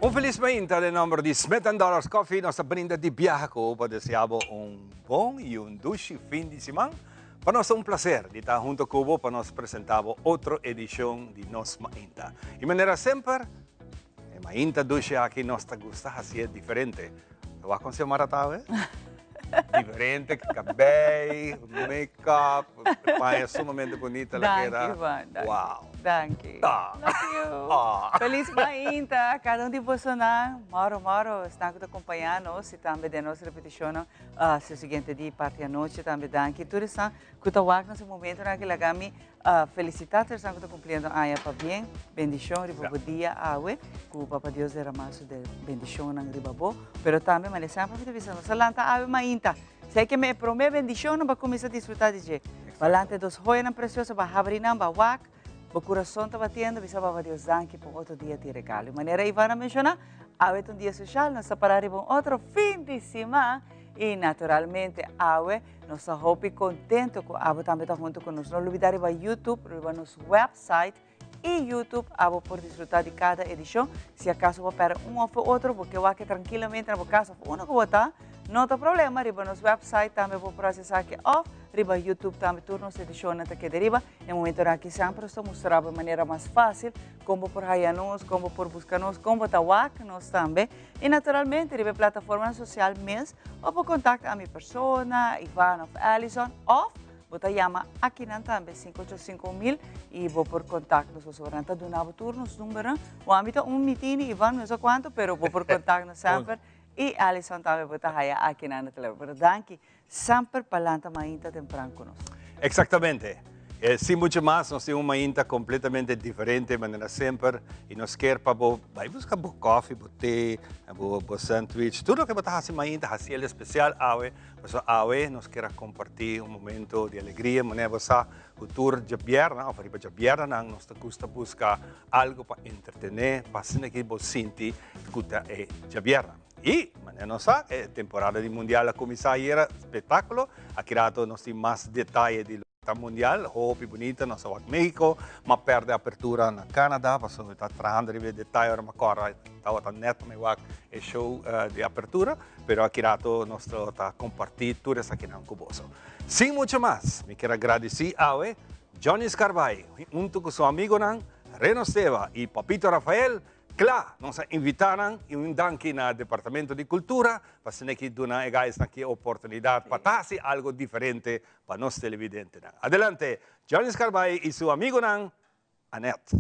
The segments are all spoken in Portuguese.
Infelizmente, el nombre de $10 Coffee, nossa brinda de biaco, para desejar bom e douce fim de semana. Para nós é prazer de estar junto com você para nós apresentar outra edição de Nos Mainta. E maneira sempre, Mainta douce aqui nós gosta de ser diferente. Vai acontecer maratá, diferente, cabelo, make-up, é sumamente bonita. Uau! Danke. Love you. Feliz Mainta. Cada de vocês, moro, estão acompanhando e também de nossa repetição, se seguinte dia, parte à noite, também danke. Tudo isso, que está nesse momento, que lagami, felicidades, estão cumprindo a para bem, bendição, riba dia, awe, que o Papa Deus era mais de bendição na riba bo, pero também, mas sempre me visando, salanta awe Mainta. Sei que me promete bendição, não vai começar a desfrutar de je. Balante dos joias preciosas, vai abrir não, vai wak. O coração está batendo, bisa Papa Deus danke por outro dia de regalo. De maneira Ivana mencionar, awe um dia social, nós separaremos outro fim de semana e naturalmente awe nós estamos contentes com awe também está junto conosco. Não olvidar o YouTube, o nosso website e YouTube, awe por desfrutar de cada edição. Se acaso vou para ou outro, porque eu aqui tranquilamente na casa, que vou estar. Não tem problema, riba nos website também vou processar aqui off, riba YouTube também turnos edição que deriva. No momento aqui sempre estou mostrando de maneira mais fácil como por nos, como por buscar-nos, como tawak nos também. E naturalmente, riba plataforma social mesmo, ou por contactar a minha persona, Ivan of Allison, off. Você chama aqui também 585.000 e vou por contato nos restaurantes do novo turnos número. O âmbito mitini Ivan não sei quanto, pero vou por contato sempre. E Alison também vai estar aqui na televisão. Danke, sempre palanta Mainta temprano conosco. Exatamente. Sem muito mais, nós temos uma Mainta completamente diferente, de maneira sempre. E nós queremos para buscar coffee, té, sandwich, tudo que você faz em Mainta, fazer especial awe. Awe, nós queremos compartilhar momento de alegria, maneira você cultura de bierna, ou para de bierna, nós gosta buscar algo para entretener, para sentir que você sente que de bierna. E, não sabe, é temporada de mundial a começar era espetáculo. Aqui nós temos mais detalhes de luta mundial, roupa bonita, nós estamos em México, mas perde a abertura na Canadá, passou está trazendo detalhes, mas agora está neto, é show de abertura, mas aqui nós estamos compartilhando tudo isso aqui no Cuboso. Sem muito mais, me quero agradecer a Johnny Scarbai, junto com seu amigo Reno Esteva e Papito Rafael. Claro, nos invitaram e danke no Departamento de Cultura para que dona aqui a oportunidade para fazer algo diferente para nós televidentes. Adelante, Johnny Scarbai e seu amigo Annette.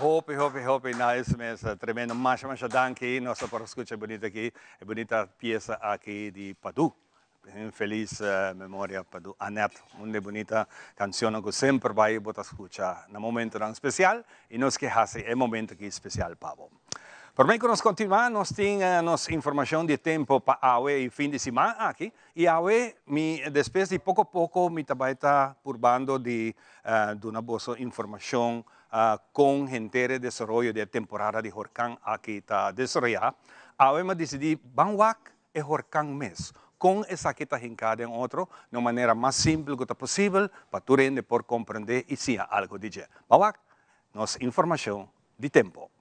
hope, nice mesa, tremendo, masha danke, nossa para escuchar bonita aqui, bonita pieza aqui de Padu. Feliz memória Padu, Annette, uma bonita canção que sempre vai botar escutar no momento tão especial e nós que hace é momento que especial para você. Por mim que nós continuar, nós temos informação de tempo para awe e fim de semana aqui e awe depois de pouco a pouco me também está purbando de uma boa informação com gente de desenvolvimento da temporada de huracán aqui está desenvolvida. Awe me decidi banwak e huracán mês. Com essa que está hincada em outro, de uma maneira mais simples que possível, para tu rende por compreender e sim algo de dizer. Bawak, nos informação de tempo.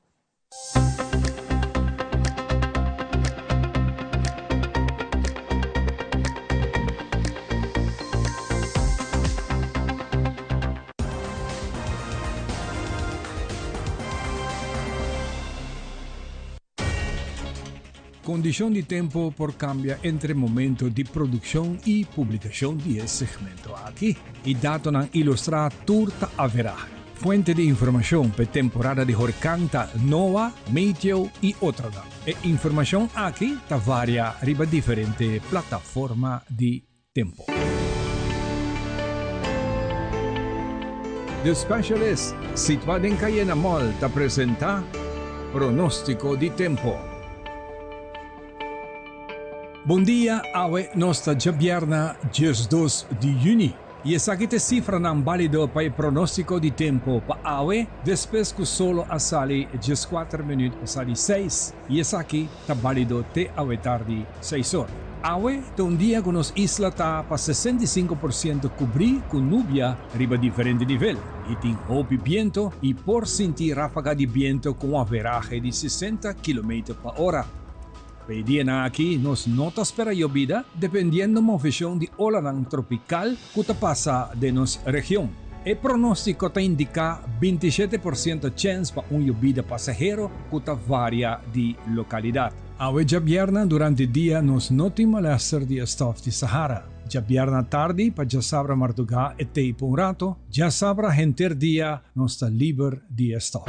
Condición de tiempo por cambia entre momento de producción y publicación de ese segmento aquí. Y datos han ilustrado turta averaje. Fuente de información per temporada de huracán ta NOAA, Meteo y otra. E información aquí ta varia riba diferente plataforma de tiempo. The Specialist, situado en Cayena Mall, ta presenta pronóstico de tiempo. Bom dia, awe nosta giabierna 2 de junho. E essa aqui te cifra não válido para o pronóstico de tempo para awe, depois que solo a sali 4 minutos a sali 6. E essa aqui está válido até awe tarde 6 horas. Awe tem um dia que nos isla está para 65% cobrir com nubia riba diferente nível. E tem roupa viento e por sentir ráfaga de viento com average de 60 km por hora. Pedina aqui nos notas para llovida dependiendo movimento de olanang tropical que passa de nossa região. O pronóstico te indica 27% chance para llovida passageiro que varia de localidade. A vierna durante o dia nos notima laser de estado de Sahara. Já vierna tarde para já sabra martugar e tempo um rato, já sabra gente dia nos está livre de estado.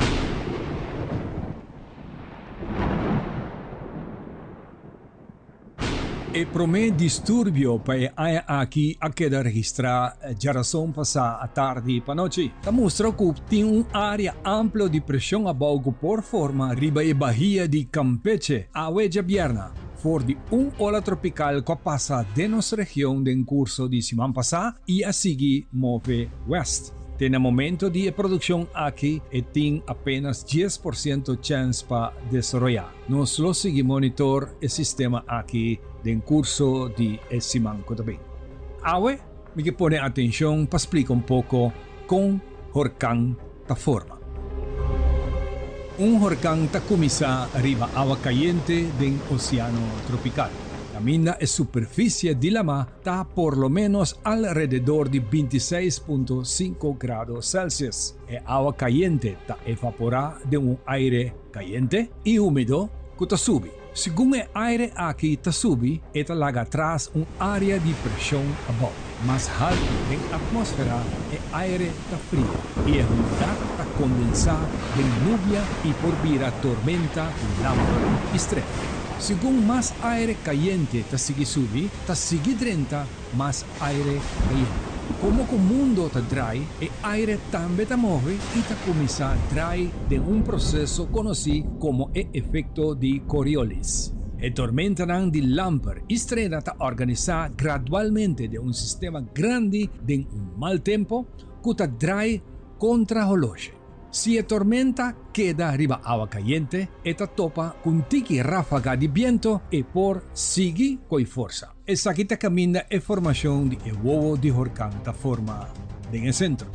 E promê distúrbio para aqui a queda registrar geração passar a tarde e para noite. Tá mostrando que tem uma área ampla de pressão abaixo por forma riba e bahia de Campeche, a Huella Vierna. For de ola tropical que passa de nossa região em curso de semana passada e a seguir move west. Tem momento de produção aqui e tem apenas 10% chance para desenvolver. Nós lo seguimos monitor o sistema aqui em curso de semana também. Awe, me que pone atenção para explicar pouco com huracán da forma. Huracán ta comienza arriba agua caliente del océano tropical. Camina a superficie de la mar está por lo menos alrededor de 26.5 grados Celsius. El agua caliente está evaporada de un aire caliente y húmedo que está sube. Según el aire aquí está sube, esta laga atrás un área de presión abajo. Más alto en la atmósfera, el aire está frío y la humedad está condensada de lluvia y por vía tormenta, lámpara y estrella. Según más aire caliente te sigue subir, te sigue 30 más aire caliente. Como el mundo te trae, el aire también te mueve y te comienza a traer de un proceso conocido como el efecto de Coriolis. El tormenta de lámpara y estrella está organizada gradualmente de un sistema grande de un mal tiempo que te trae contra reloj. Si la tormenta queda arriba agua caliente, esta topa con tiki ráfaga de viento y por sigue con fuerza. Esa aquí camina la formación de el huevo de huracán da forma en el centro.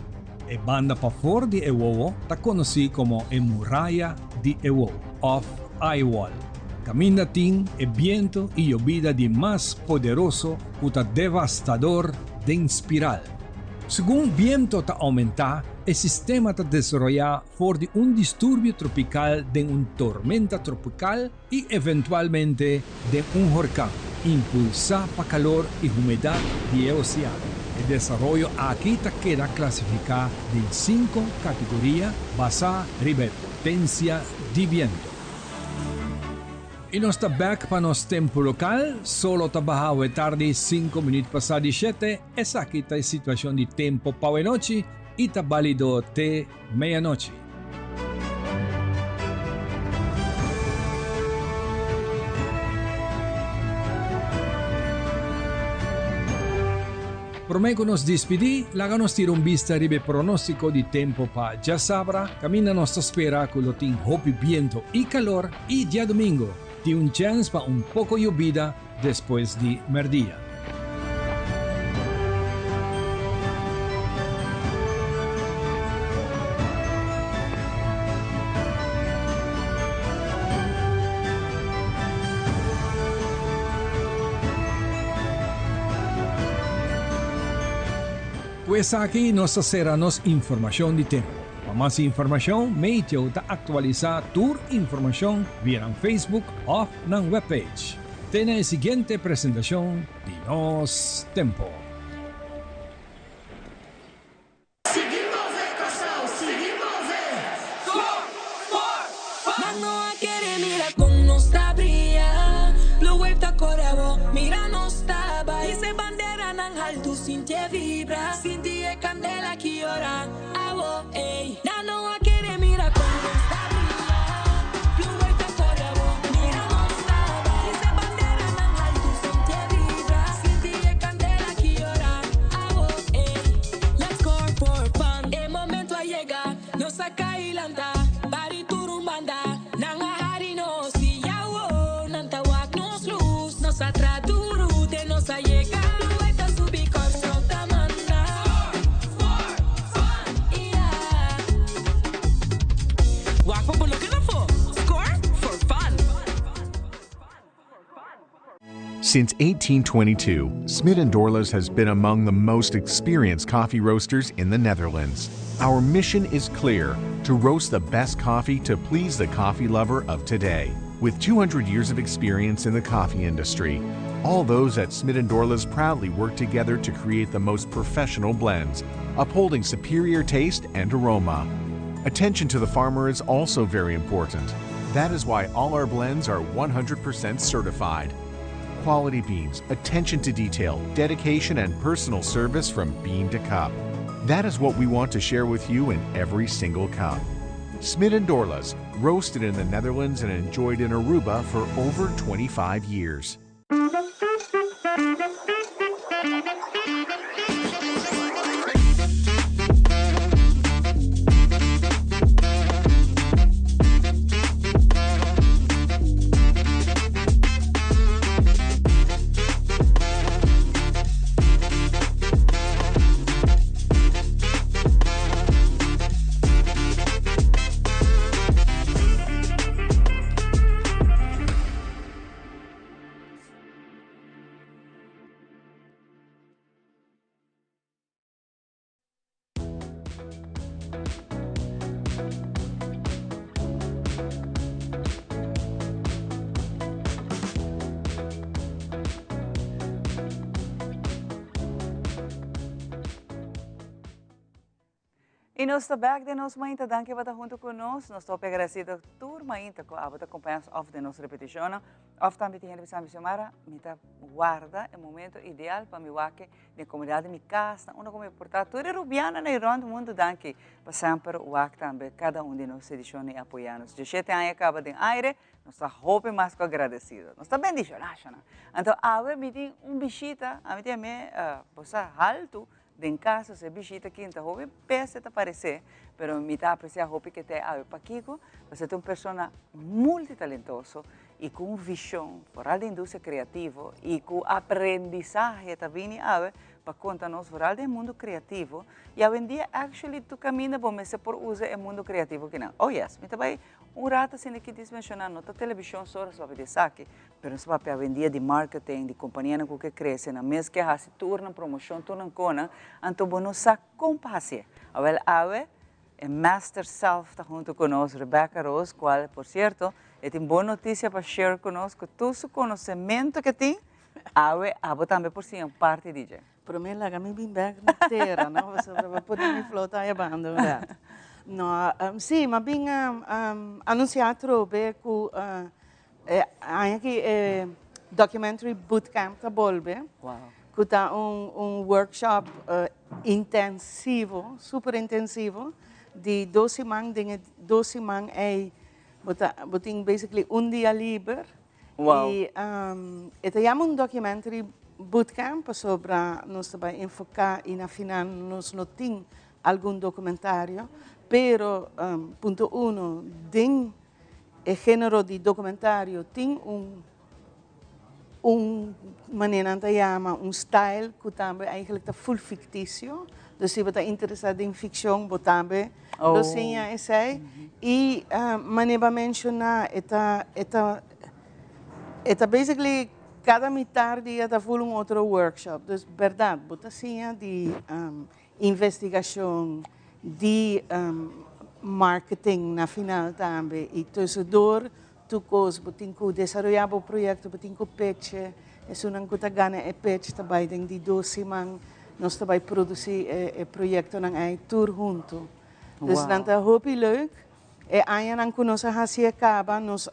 La banda para fuera de el huevo está conocida como el muralla de el huevo, of eye wall. Camina tin el viento y llovida de más poderoso que devastador de espiral. Según el viento aumenta, el sistema está desarrollado por un disturbio tropical de una tormenta tropical y eventualmente de un huracán, impulsado por calor y humedad del océano. El desarrollo aquí te queda clasificado en 5 categorías basadas en potencia de viento. Y no está back para nuestro tiempo local, solo trabajamos de tarde 5 minutos pasados 7, esa aquí está la situación de tiempo para noche y está válido de medianoche. Prometo nos despedir, láganos tirar un vista ribe pronóstico de tiempo para ya sabrá, camina nuestra espera con lo tin hopi viento y calor y día domingo, de un chance para un poco llovida después de mediodía. Pues aquí nos seremos información de tiempo. Para más información, me ayuda a actualizar tu información vía Facebook o na webpage. Tiene la siguiente presentación de Nos Tempo. Mira no estaba, dice bandera nangal, tu sintie vibra, sintie candela que ora, abo, ey, na no a querer mira como está brilla, blue vuelta corabo, mira no estaba, dice bandera nangal, tu sintie vibra, sintie candela que ora, abo, ey, let's go for fun, el momento a llegar, no saca y landa, bari turumbanda, nanga hari no si yawo, nanta wak nos luz, nos atrás. Since 1822, Smit & Dorlas has been among the most experienced coffee roasters in the Netherlands. Our mission is clear: to roast the best coffee to please the coffee lover of today. With 200 years of experience in the coffee industry, all those at Smit & Dorlas proudly work together to create the most professional blends, upholding superior taste and aroma. Attention to the farmer is also very important. That is why all our blends are 100% certified. Quality beans, attention to detail, dedication, and personal service from bean to cup. That is what we want to share with you in every single cup. Smit & Dorlas, roasted in the Netherlands and enjoyed in Aruba for over 25 years. E nós estamos back de nós, Mainta, danke para estar junto conosco. Nós estamos agradecidos por Mainta, que a acompanhar of de nossa repetição. Of também tem gente que chamara, me guarda o momento ideal para me waque na comunidade, minha casa, onde como portar tudo rubiana na irão do mundo, danke para sempre waque também cada de nós edições e apoiar-nos. De 7 anos acaba de aire, nós estamos roupa mais que agradecidos. Nós estamos bendicionados. Então, a me tem bichita, a me tem você alto. De casa, se bichita quinta, hobby pese te aparecer, pero me está apreciando hobby que te ave para Kiko, você é uma pessoa multitalentosa e com visão fora da indústria criativa e com aprendizagem também ave para contar-nos fora do mundo criativo e hoje em dia, actually, tu caminha bom, mas por usar o mundo criativo que não. Oh yes, me também rato sem que mencionar não televisão só para ver saque, pero se vai hoje em dia de marketing, de companhia que cresce, na mês que há se turna promoção, turna cona, então bom nos compassie. Agora ave é Master Self está junto conosco, Rebecca Rose, qual, por certo, tem boa notícia para share conosco, todo o conhecimento que tem, ave também por si parte DJ. Para mim, lá, me bem bem na terra, não? Você vai poder me flotar e abandonar. Não, sim, mas bem anunciado bem que aqui documentary bootcamp tá bolbe. Wow. Que tá workshop intensivo, super intensivo, de 12 semanas é botin basically dia livre. Wow. E ito é documentary bootcamp sobre nós vai enfocar e na final nós não tem algum documentário, pero ponto uno, den género de documentário tem maneira de chamar style que também eigenlijk full fictício. Dus se você está interessado em ficção, você também docinha esse. E maneira mencionar eta basically cada metade dia está full outro workshop. Dus verdade, você tinha de investigação, de marketing na final também e tussendoor tu coisa, botin que desenvolver o projeto, botin que pitch, é uma coisa gana é pitch também de 12 semanas nós também produzir o projeto na tour junto. Dus dan tá hoop leuk. E aí não conosco a se acaba nós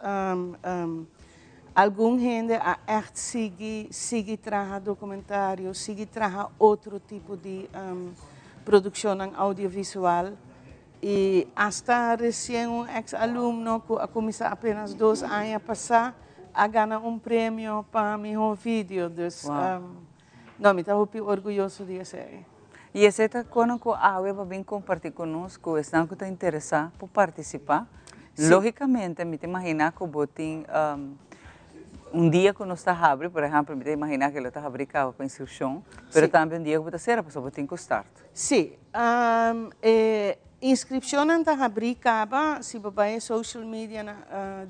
algum gente a echt sigue traga documentário, sigue traga outro tipo de produção audiovisual. E hasta recém ex-aluno que a começar apenas 2 anos a passar a ganhar prêmio para meu vídeo. Dus, não, me estou orgulhoso disso. E esse está quando a web vem compartilhar conosco, estão que está interessado por participar. Sim. Logicamente, me imagina que botem dia que nós está abrindo, por exemplo, me imagina que ele está abrindo para inscrição, mas também dia que você será para botem que start. Sim. Inscrição está abrindo se você vai social media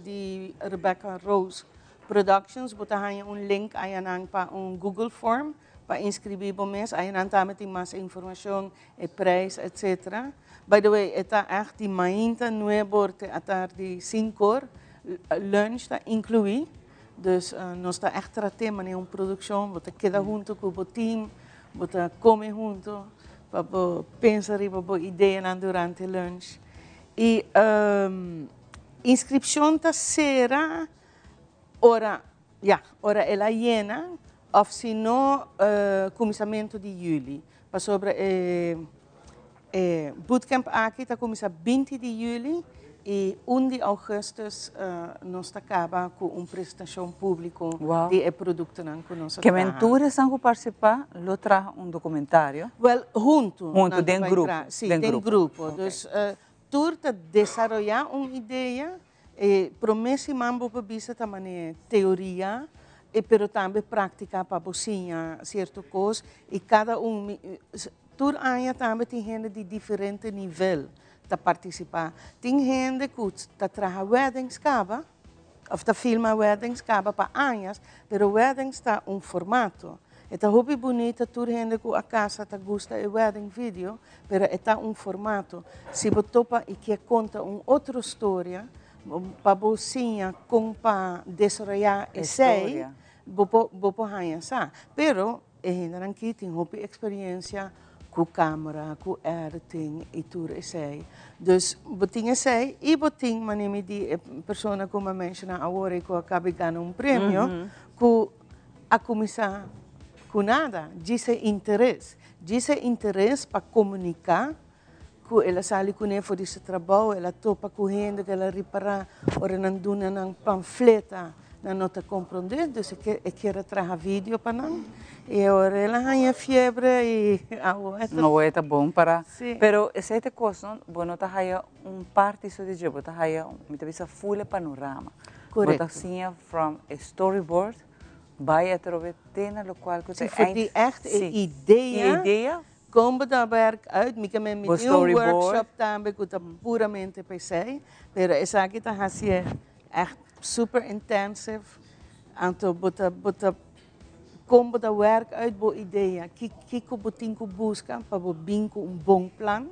de Rebecca Rose Productions, você tem link aí para Google Form para inscrever para mês, aí também tem mais informação, preço, etc. By the way, está echt de manhã 9 até de 5 horas, lunch está incluído. Dus nós está echt tratando de uma produção, você queda junto com o time, você come junto. Para pensar e para ideia durante o lunch. E inscrição será ora ela llena, ou se não, começamento de julho. Para sobre bootcamp aqui está começando 20 de julho e 1 de agosto nós acaba com uma apresentação pública de produto que nós que aventura estão participar, lo traz documentário? Well, junto tem grupo. Sim, tem grupo. Okay. Dus turta desenvolver uma ideia e promesse mambo para bisa também teoria e pero também prática para bocinha certo coisa e cada tur aya também tem gente de diferente nível para participar. Tem gente que está trabalhando weddings caba, ou está filmando weddings caba para anos, pero weddings está formato. Está muito bonito, toda gente que a casa está gosta de wedding video, pero está formato. Se você topa e quer contar outra história, para você para desenvolver esse, você pode fazer. Pero, ainda aqui tem uma experiência com câmera, com editing e tudo isso. Dus, botinha esse e botinha manime de pessoa como eu mencionei agora que acaba ganhando prêmio, que a começar com nada, diz interesse para comunicar, que ela sai com ele for esse trabalho, ela topa com gente que ela repara, ora não dona não panfleta, não está compreendendo, dus eu quero trazer vídeo para não. E agora ela tem febre e não é bom para. Sim. Pero essa coisa, bueno, tá aí parte isso de jogo, tá aí muita vez full panorama. Correto. Você tinha from a storyboard, vai através na local que você tem echt ideia. Como dat werk uit, met een workshop também que está puramente PC, pero essa aqui está echt super intensive. Então, bota como dat werk uit, boa ideia, que botin que busca para vir com bom plano.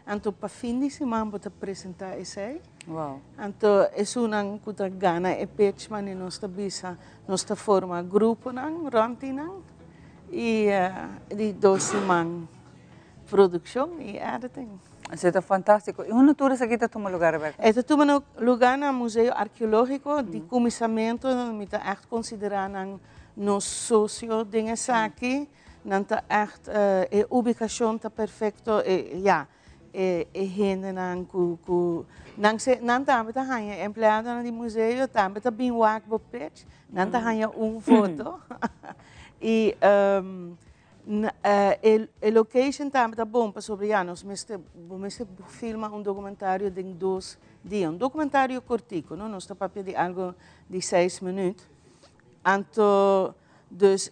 Então, para fim de semana, bota apresentar esse. Wow. Então, isso não que gana é pitch, mas nós está bisa, nós está forma grupo não, ronti não. e die dosimang produção e editing. Isso é fantástico. E onde tour aqui está tomando lugar, Rebeca? Este toma lugar no Museu Arqueológico de comissamento, me está echt considerando nos socio de aqui, não está echt a ubicação está perfeito, ja, gente não ku não se não tá beta hanya empleado no museu tá beta bem wak bo page, não tá hanya foto e a location tá beta bom para sobre anos, mas filma documentário de 2 dias, documentário curtico, não está papel de algo de 6 minutos, então dus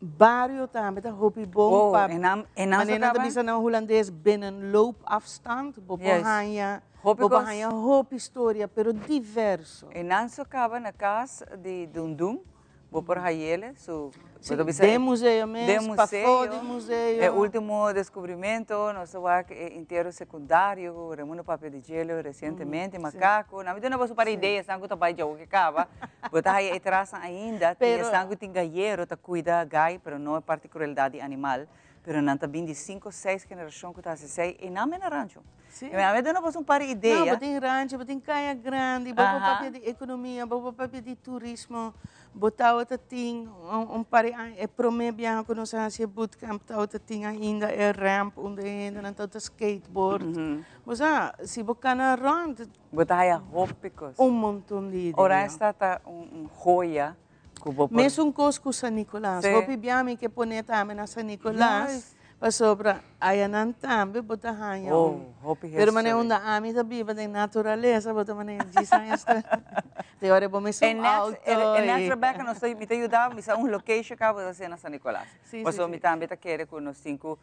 barrio também tá hopi bom para manena da bisa na holandês binnen loopafstand bobohanya hopi história pero diverso e não só acaba na casa de Dundum por Hayele de museu mesmo para fora do museu é o último descobrimento nosso work inteiro secundário remuno papel de gelo recentemente macaco na medida não para ideias sangue tá vai jogo que acaba botar aí atrás ainda tem sangue tem galheiro tá cuida gai pero não é particularidade animal pero não tá bem de 5, 6 gerações que tá se sei e não é na rancho a medida não para ideia não tem rancho tem caia grande bobo papel de economia bobo papel de turismo botar outra ting pare é prome viajar com nós a bootcamp tá outra ting ainda é ramp onde ainda não tá skateboard mas se botar na rond botar aí hópicos montão de ideias ora esta tá joia mesmo com San Nicolás hopi biami que pone também na San Nicolás para sobra aí não também botar hanya pero mané onda ami da biba de natureza botar mané designs de hora bom mesmo auto e Rebeca nós me te ajudar me sa location que vou fazer na San Nicolás mas me também tá querer com nós 5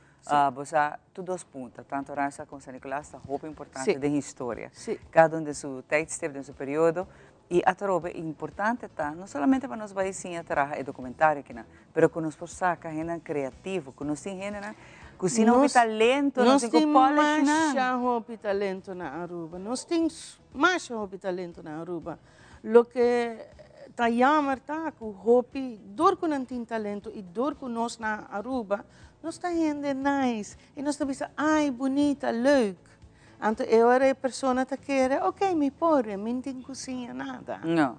bosa tudo os pontos tanto rança com San Nicolás tá roupa importante de história cada de seu tijd esteve de seu período e a trobe importante tá não somente para nós vai sim atrás documentário que não pero com nós por saca gente criativo com nós sim gente cozinha o talento nós temos mais talento na Aruba nós temos mais talento na Aruba lo que tá jammer tá com hopi dor com não tem talento e dor com nós na Aruba nós tá gente nice e nós tá bisa ai bonita leuk então, eu era a pessoa que queria, ok, me porre, não tem cozinha, nada. Não.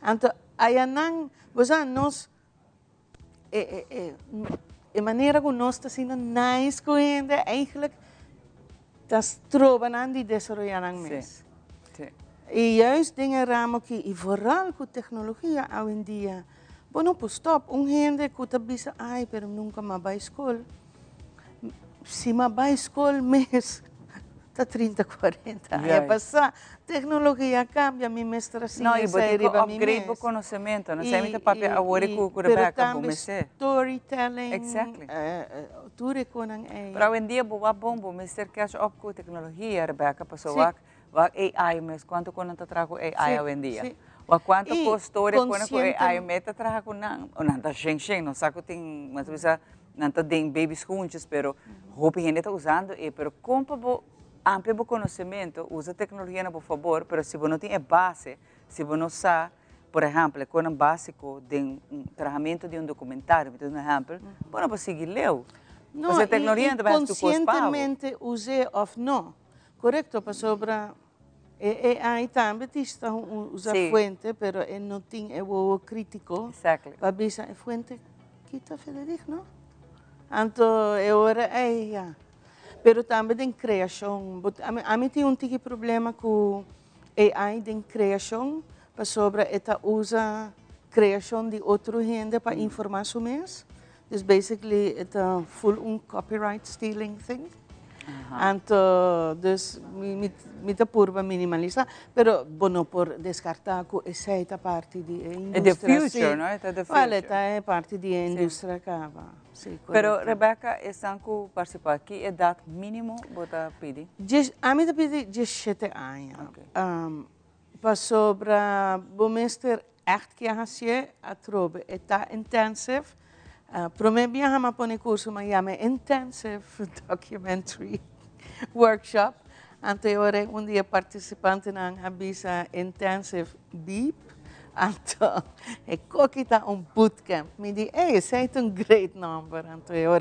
Então, aí não, você nós, a maneira como nós estamos sendo nice com ele, eigenlijk, das trobando de desenvolver mais. E juist dingen ramen que, e vooral com tecnologia, hoje em dia, bueno, pues stop, gente que está bisa, ai, pero nunca mais vai à escola. Se mais vai à escola, mês. Está 30, 40 anos. É passar, tecnologia cambia, minha mestra sim. Não, e botico upgrade o conhecimento, não sei, muito papel agora com o Rebeca, como você. Storytelling. Exactly. Tudo com ang Para hoje em dia, boa bom, Mr. Catch up com tecnologia, Rebeca, passou o AI, mas quanto quando está trago AI hoje em dia? O quanto com história quando com AI meta trago não está xing, não sabe que tem, mas você não está tem babies juntos, pero roupa gente está usando, pero como amplo conhecimento, usa tecnologia por favor, mas se você não tem base, se você não sabe, por exemplo, com um básico de tratamento de documentário, por exemplo, você não pode seguir leu. Não, a tecnologia não vai conscientemente use ou não, correto? Para sobra, aí também está usa fuente, mas não tem o crítico. Exactly. Para bisa fuente que está Federico, não? Então, eu era pero também tem criação. A mim tem tiki problema com AI de criação, para sobre esta usa criação de outra gente para informar sobre isso. Então, basically, it's full copyright stealing thing. Então, me tá por minimalizar, pero bueno por descartar que essa é parte de indústria. É the future, não é? É the future. Vale, é parte da indústria acaba. Pero Rebeca, estão com participar aqui, idade mínimo você pede? A mim pede 17 anos. Para sobre o mestre echt que a trobe está intensive. Para mim, eu vou pôr curso, mas é intensive documentary workshop. Então, eu era dia participante na Abisa Intensive Deep, Então, é coquita bootcamp. Me diz, esse é um great number. Então, eu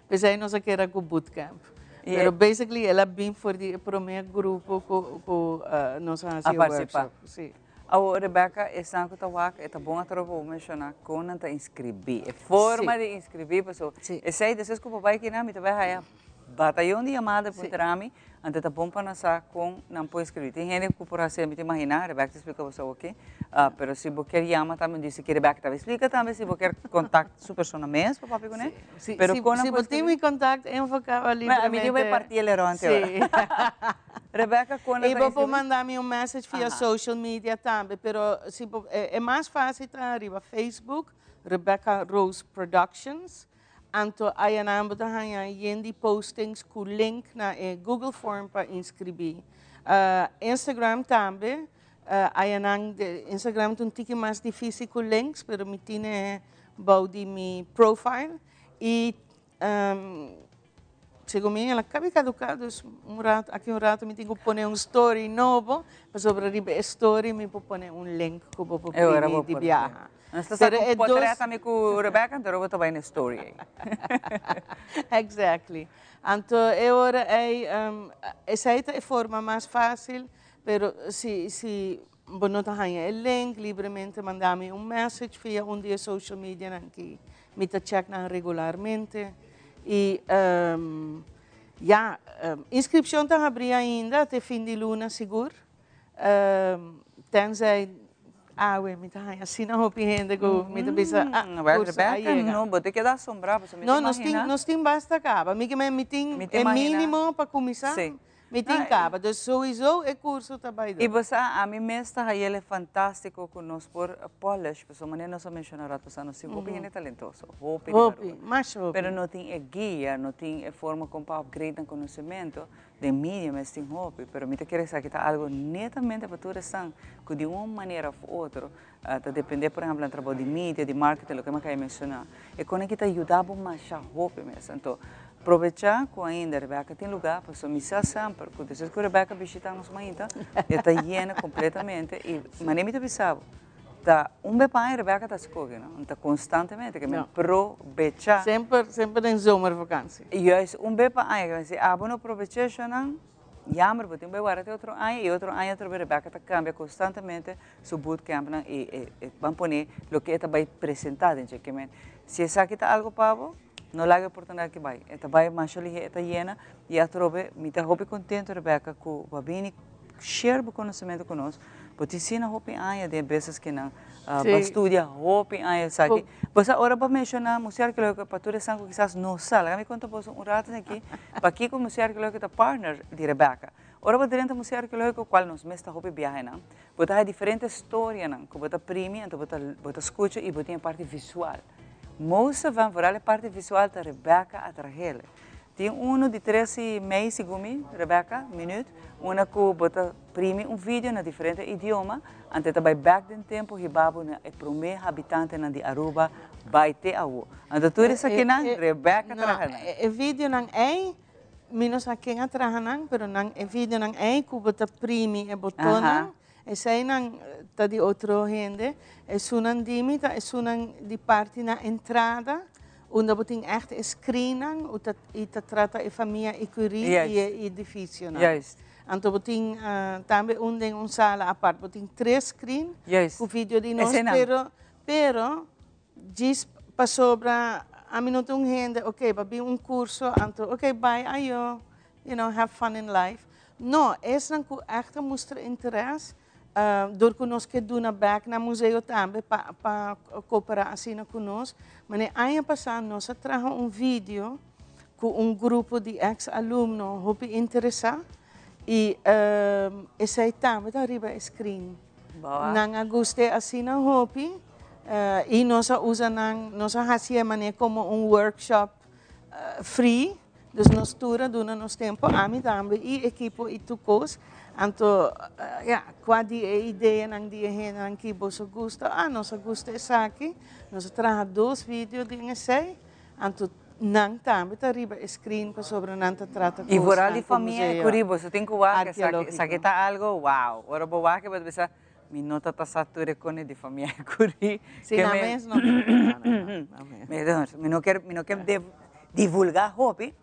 pensei, não sei que era com bootcamp. Pero basically, ela vem para o primeiro grupo que nós fazemos workshop. Sim. A Rebeca, essa que é bom a trovo mencionar com a inscrever. A forma de inscrever, pessoal. Esse aí, desses que o papai que não me vai batalhão de chamada para trami, ante tá bom para nós com não pode escrever. Tem gente que por assim me imaginar, Rebeca explica você o quê? Pero se você quer chamar também disse que Rebeca também explica também se você quer contato sua pessoa mesmo para papai com ele. Pero se você me contacta, eu vou ficar livremente. A mim vai partir ele antes. Rebeca, quando e vou mandar-me message via social media também, pero se é mais fácil tá arriba Facebook, Rebecca Rose Productions. Anto ayan ambot hanya yendi postings ku link na Google Form para inscrever. Instagram também, ayan Instagram é tiki mais difícil com links, pero me tiene baudi mi profile e segundo mim ela cabe caducado aqui rato me tenho que pôr story novo, para sobre a story me vou pôr link que vou pôr de viagem. Nós estamos diretamente com a Rebeca, então eu vou trabalhar na story. Exactly. Então, agora essa é a forma mais fácil, mas se você não tem o link, livremente mandar-me message via dia social media que me check regularmente. E, inscrição está abrindo ainda até fim de luna, seguro. Tenzij me tá assim não opinião que me tá pensando não vou ter que dar sombra para não nós tem basta acaba me tem é mínimo para começar me tem acaba então sowieso é curso também e você a mim mesmo ele é fantástico com nós por polish pessoa maneira nós mencionar pessoa não se opinião é talentoso mas pero não tem guia não tem forma como para upgrade o conhecimento de mínimo mas tem hobby pero me te quer dizer que está algo netamente para toda essa que de uma maneira ou outra tá depender por exemplo do trabalho de mídia de marketing o que eu mencionar e quando que te ajudava mais a hobby mesmo então aproveitar com ainda Rebeca tem lugar para missar sempre porque desde que Rebeca visita nossa mãe está llena completamente e mas nem me pensava tá bebê Rebeca está escolhendo está constantemente que me aproveitar sempre em zomervakantie e bebê que se não aproveitar já não jammer porque bebê até outro ano e outro ano outra Rebeca está cambia constantemente seu bootcamp e vamos pôr o que está vai apresentar que se essa aqui está algo para não larga a oportunidade que vai. Esta vai mais ali está llena e a trobe me está muito contente Rebeca que vai vir share o conhecimento conosco. Porque ensina hopi aya de vezes que não vai estudar hopi aya sabe. Você agora para mencionar música que eu para todos sangue quizás não sala. Me conta você rato aqui para aqui com música que eu está partner de Rebeca. Ora para dentro música que eu qual nos mesta hopi viagem não. Você há diferentes histórias não. Que você premia, então você escuta e você tem a parte visual. Moça van vooral a parte visual da Rebeca atrás. Tem de 13 meses, Rebeca, minuto, que bota prime vídeo na diferente idioma, antes também back do tempo que babo na primeiro habitante na de Aruba vai ter awo. Então tudo isso aqui na Rebeca atrás. O vídeo não é menos aqui atrás não, pero não o vídeo não é que bota prime e botão. Essa é tá de outro gente, é sunan dimita, é sunan de parte na entrada, onde você tem echt screening, e te trata a família e curir e edifício. Então você tem também uma sala à parte, você tem 3 screens, com vídeo de nós, pero diz para sobra a minuto gente, ok, vai vir curso, então, ok, bye, ayo, have fun in life. Não, esse não echt mostra interesse. Door conosco que do na back na museu também para cooperar assim conosco, mas ano passado nós trouxemos vídeo com grupo de ex-alunos hopi interessado e esse também está arriba screen. Não gostei assim na hopi e nós usamos nós fazemos como workshop free, dus nós tura duna nos tempo a mim também e equipo e tucos. Então, qual é a ideia não dia não que você gosta? Nossa gosta é aqui. Nós trazemos 2 vídeos de esse. Então, não também está arriba screen para sobre não trata. E por ali família é curioso. Você tem que ver que está algo, uau. Agora vou ver que você mi nota tasature con di famiglia curi. Sim, na mes não. Me não quero divulgar hobby,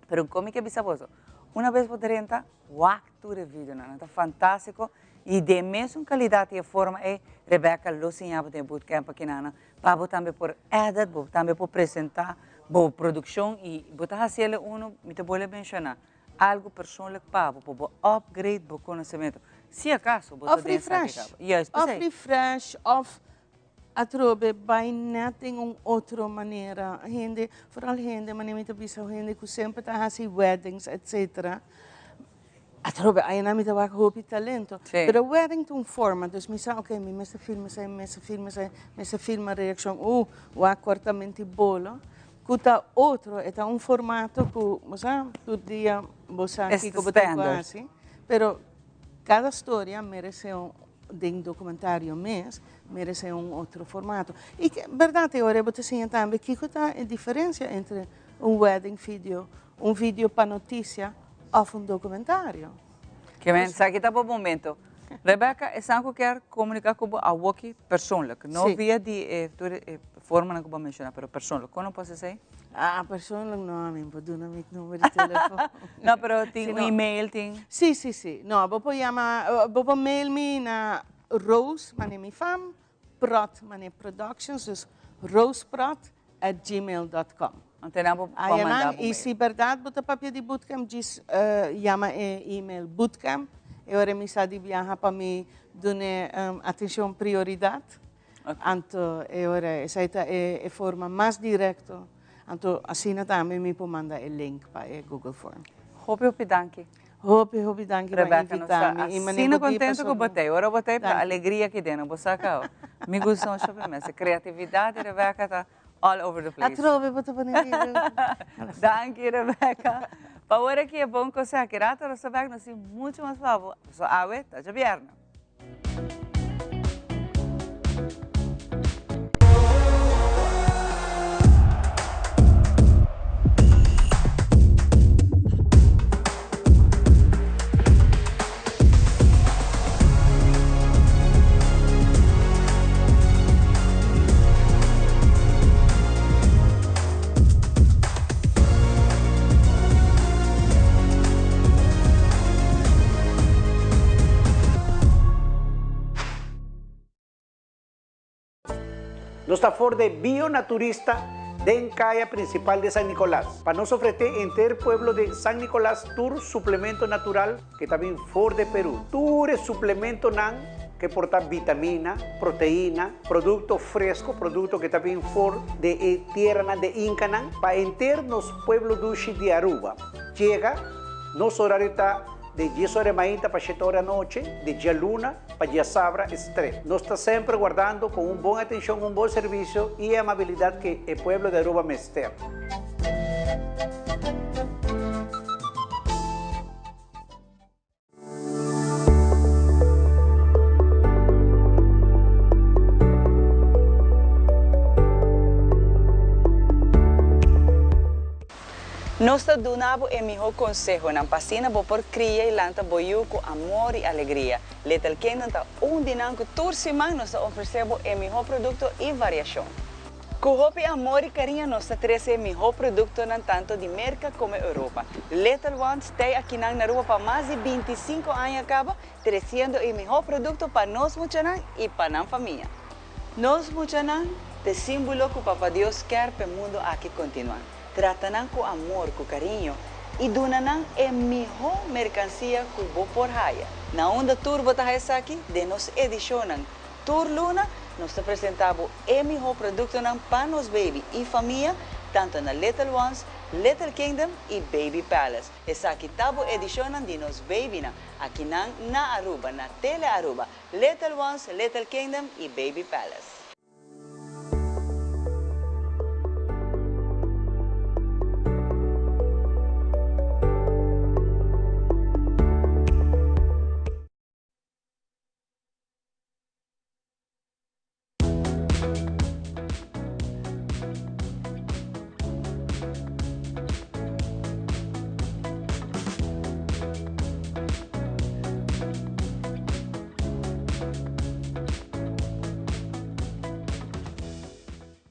pero como que bisaboso. Uma vez por 30, ture vídeo, não tá fantástico e de mesma qualidade e forma é Rebecca Lucinha de bootcamp aqui na para também por edit, também por apresentar, por produção e botar fazer me te vou mencionar algo personal para por upgrade por conhecimento. Se acaso, of refresh. Yes, of refresh, of atrobe by net em outra maneira. Gente, vooral gente, mas nem bisa gente que sempre tá assim weddings, etc. Atrobe, aí na mita vai hopi talento. Pero wedding tem forma, dus me sa okay, me filma reação, wa cortamente bolo. Kuta outro, é um formato que, moça, todo dia você aqui como tem quase, pero cada história merece de documentário merece outro formato. E que, verdade, eu vou te ensinar também que está a diferença entre wedding video, vídeo para notícia ou documentário. Que mensagem está para o momento. Rebecca, é algo que quer comunicar com a Woki personal, não via de forma que eu vou mencionar, mas personal. Como posso dizer? Personal não, a mim, vou dar meu número de telefone. Não, mas tem e-mail, tem? Sim. Não, vou mail me na Rose, minha fam, Prot, minha productions, dus roseprot@gmail.com. Então, mandar e se verdade, bota papel de bootcamp, diz, chama e-mail bootcamp. Eu me sa de viajar para mim dar atenção prioridade. Então, essa é a forma mais direta. Então, assim também me pode mandar o link para o Google Form. Hope danke. Hope danke para invitar-me. Assim contento que eu botei. Agora eu botei para alegria aqui dentro. Vou sacar. Me gostou a criatividade, Rebecca está all over the place. Atrove, bota para ninguém. Danke, Rebecca. Ahora que é bom que você aqui rata, você vai nos muito mais favor. Só awe, tá de vierna. Nos está for de bionaturista de calle principal de San Nicolás. Para nos ofrecer en pueblo de San Nicolás tour suplemento natural que también for de Perú. Tour suplemento nan que porta vitamina, proteína, producto fresco, producto que también for de tierra de Inca nan. Para enter nos pueblo dushi de Aruba. Llega, nos horario está de 10 horas de mañana para 7 horas de noche, de día luna para día sabra, estrés. Nos está siempre guardando con un buen atención, un buen servicio y amabilidad que el pueblo de Aruba me esté. Nós donamos o melhor consejo na pasina por criar e lanta boiu com amor e alegria. Little Kingdom está dinanco tour semana nós oferecemos o melhor produto e variação. Com hope, amor e carinho nós trazemos o melhor produto tanto de América como Europa. Little Ones está aqui na Europa para mais de 25 anos acaba trazendo o melhor produto para nós muchanan e para a família. Nós muchanan te símbolo que o Papa Deus quer para o mundo aqui continuar. Tratam com amor, com carinho e donam a melhor mercancia que vou por raia. Na onda tour bota essa aqui, de nos edicionam Tour Luna, nós apresentamos o melhor produto para nos baby e família, tanto na Little Ones, Little Kingdom e Baby Palace. Essa aqui tabo edicionam de nos baby aqui na Aruba, na Tele Aruba, Little Ones, Little Kingdom e Baby Palace.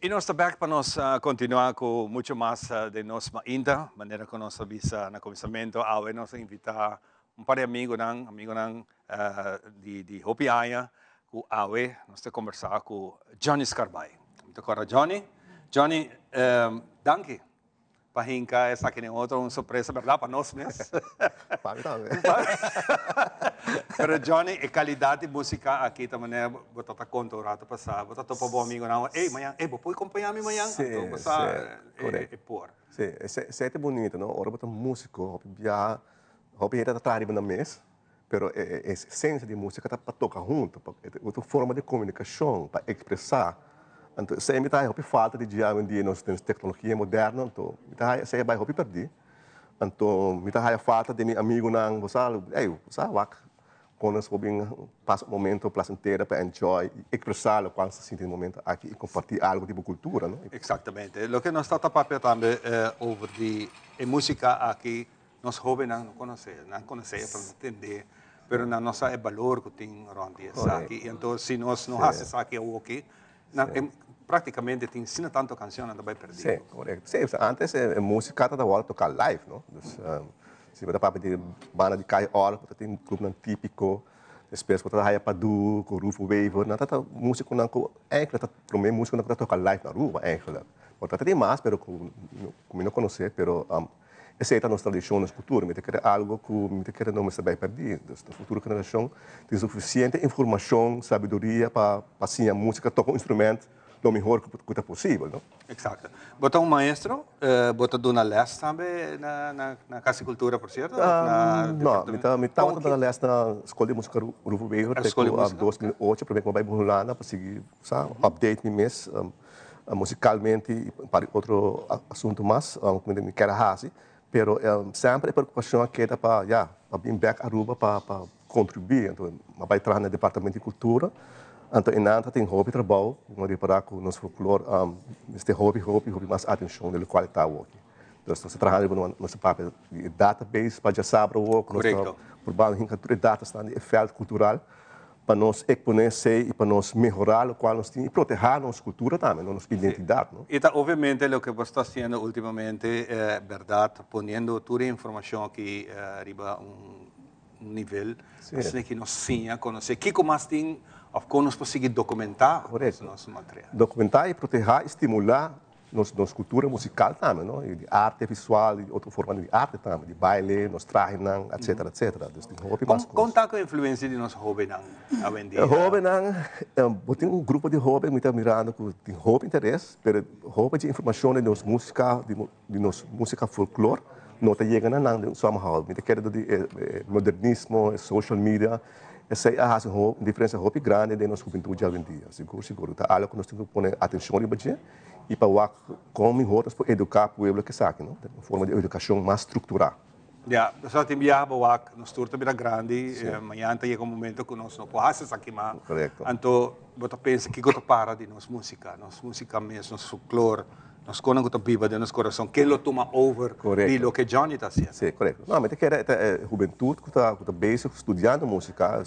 E nós estamos para nós continuar com muito mais de nós ainda, maneira que nós visa no começamento, ao nós invitar par de amigos de Hopi Aya, com Awe, nós estamos conversar com Johnny Scarbay. Muito agora Johnny, danke. Para hincar essa aqui outra uma surpresa, verdade, para nós mesmos. Para mim também. Mas Johnny, a qualidade de música aqui também é, vou estar conta o rato passar, vou estar para bom amigo não, ei, amanhã, ei, vou acompanhar me amanhã, então passar e pôr. Sim, é bonito, não? Ora botar músico, já, hobby era atrás na mesa, pero a essência de música está para tocar junto, é outra forma de comunicação, para expressar. Então, se me dá falta de dia em dia nós temos tecnologia moderna, então me dá se vai hobby perder. Então me dá falta de meu amigo não, você wak quando nós hobby passa um momento prazeroso para enjoy, expressar o qual se sente no momento aqui e compartilhar algo de cultura, não? Exatamente. O que nós está tapando também over a música aqui, nós hobby não conhecer para entender, mas não nós é valor que tem onde aqui. Então se nós não fazemos aqui o aqui praticamente tem ensina tanto canção não vai perder. Sim, correto. Sim, antes a música estava hora tocar live, não? Se você para pedir banda de cai hora, tem um grupo típico, depois você vai para do com Rufo Waver, não tá música não com tá prometo música não tocar live na rua, Você tem mais, pero como não conhecer, pero essa é a nossa tradição, nossa cultura, mas é algo que não se vai perder. A futura geração tem suficiente informação, sabedoria para assim a música tocar um instrumento lo melhor que é possível, não? Exato. Você é um maestro, você dá uma les também na Casa Cultura, por certo? Não, eu estava dando les na Escola de Música Rufo Waver, em 2008, para que eu vou lá para seguir, update me mesmo, musicalmente e para outro assunto mais, que eu quero fazer. Pero sempre a preocupação aqui é para vir back a Aruba para contribuir. Então, vai entrar no departamento de cultura. Então, em Nanta tem hobby trabalho, vamos reparar com o nosso folclore, este hobby mais atenção no qual está aqui. Então, nós trabalhamos no nosso papel de database para já saber o que nós por baixo de dados no efeito cultural para nós exponer e para nós melhorar o qual nós temos e proteger a nossa cultura também, a nossa identidade. E obviamente o que você está fazendo ultimamente é verdade, ponendo toda a informação aqui arriba nível, assim que nós sim conhecer que mais tem of como nós conseguir documentar nosso material. Documentar e proteger, estimular nossa cultura musical também, não? E de arte visual, e outra forma de arte também, de baile, nos trajes, etc, etc. Conta com a influência de nosso hobby não, a vender. Hobby não, tem um grupo de hobby, me está mirando que tem hobby interesse, mas hobby de informação de nossa música folclore, não está chegando não, somehow. Me quer de modernismo, social media. Essa é a diferença hobby grande de nossa juventude hoje em dia. Seguro. Tá algo que nós temos que pôr atenção e para como melhor para educar o povo que sabe, não? Uma forma de educação mais estruturada. Só tem viagem para nós turta bem grande, amanhã chega um momento que nós não podemos aqui mais. Correto. Então, você pensa que você para de nossa música mesmo, nosso folclore. Nós conhecemos a viva de nosso coração, que ele toma over de lo que Johnny está fazendo. Sim, correto. Não, mas é juventude que está basic estudando música,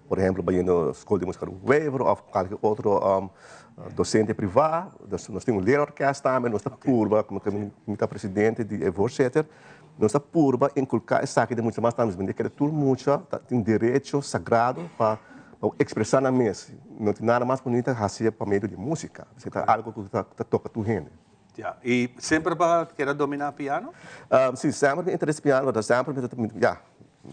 por exemplo, vai na Escola de Música do Waver ou qualquer outro docente privado, nós temos um orquestra também, nós estamos curva, como está presidente de Evorseter, nós estamos curva inculcar essa aqui de música, mas também que tudo música tem direito sagrado para expressar na mesa. Não tem nada mais bonito que fazer por meio de música. Você está algo que toca tu gente. E sempre quer dominar piano? Sim, sempre me interessa piano, sempre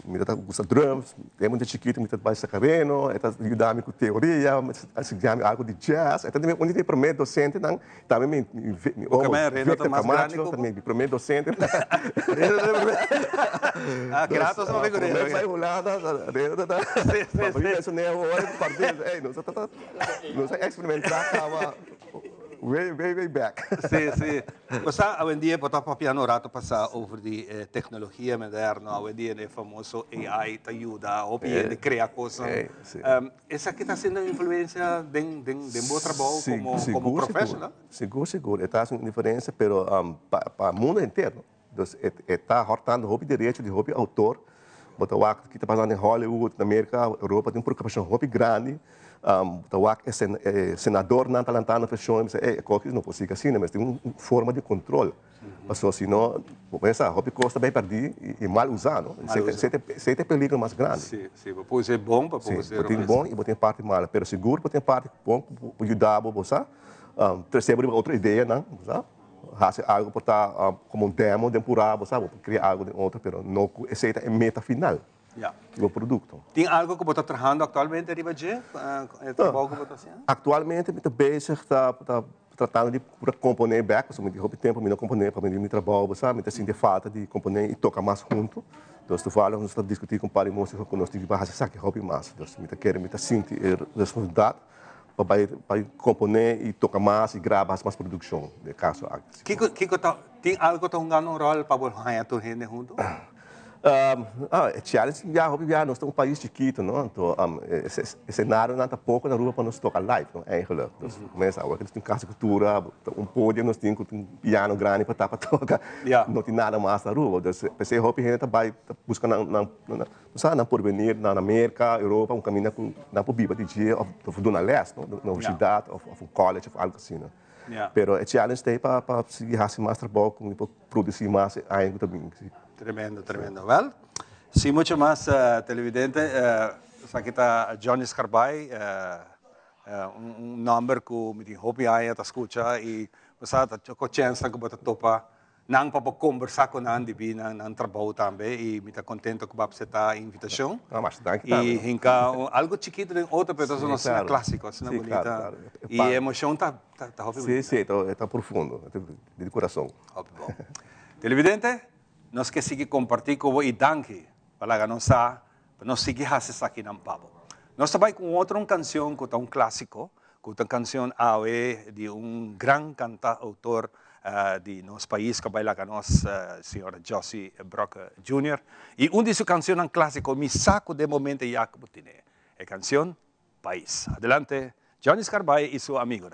me gusta drums, é muito chiquito, me vai sacareno, ajudar-me com teoria, algo de jazz. Então, onde tem primeiro docente, também me também primeiro docente. Graças a Deus. Vai rolando, isso nem é hora de partir. Não sei experimentar, way back. Sim. Você, hoje em dia, botar para piano rato passar over de tecnologia moderna, hoje em dia é famoso AI te ajuda a criar coisas. Essa aqui está sendo influência de bom trabalho como profissional? Seguro. Está sendo diferença, mas para o mundo inteiro. Está hortando hobby direito, de hobby autor, Botawak, que está passando em Hollywood, na América, Europa, tem uma preocupação muito grande. Botawak é senador na Atalanta, na fechou, mas qualquer não pode ser assim, mas tem uma forma de controle. Passou assim, não, pensa, Hopi Costa vai perder e mal usado. Você tem peligro mais grande. Sim, pode ser bom, pode ser tem bom e tem parte mal, mas seguro pode ter parte bom, pode ajudar você. Terceiro, outra ideia, não, fazer algo para estar como um demo temporário, sabe? Criar algo de outro, mas não essa é a meta final do produto. Tem algo que você está trabalhando atualmente, Ribaje? Trabalho que você está fazendo? Atualmente, eu estou bezig, tratando de componer back, so muito tempo eu não componer para mim trabalho, sabe? Então sinto falta de componer e tocar mais junto. Então estou falando, nós estamos discutindo com para música que nós temos que fazer hobby mais. Então me quero me sentir responsabilidade para componer e tocar mais e gravar mais produção de caso. Tem algo que está jogando um rol para você tu gente junto? Challenge, nós estamos um país chiquito, não? Então, cenário não está pouco na rua para nós tocar live, não? Eigenlijk. Então, começa agora, nós temos casa de cultura, um pódio, nós temos um piano grande para tocar, não tem nada mais na rua. Então, pensei, a gente vai buscar na porvenir, na América, Europa, um caminho na Biba de dia, ou na leste, na universidade, ou um college, ou algo assim, não? Pero a challenge tem para seguir fazer mais trabalho, para produzir mais ainda também. Tremendo. Well, sim, muito mais televidente. Aqui está Johnny Scarbay, number que me tem hobby aí a escutar e você está com chance que você topa não para conversar com a Andy na trabalho também e me está contente que você está a invitação. Mas e hinca algo chiquito de outra pessoa não é clássico, é bonita e a emoção está hobby. Sim, está profundo, de coração. Hobby bom. Televidente, nós queremos seguir compartilhando com você e danke para nós seguir fazendo aqui na Pabo. Nós também com outra canção que é clássico, que é uma canção de grande cantautor de nosso país, que baila com nós, senhora Josie Brock Jr. E uma de suas canções clássicas, me saco de momento e a canção País. Adelante, Johnny Scarbay e seu amigo.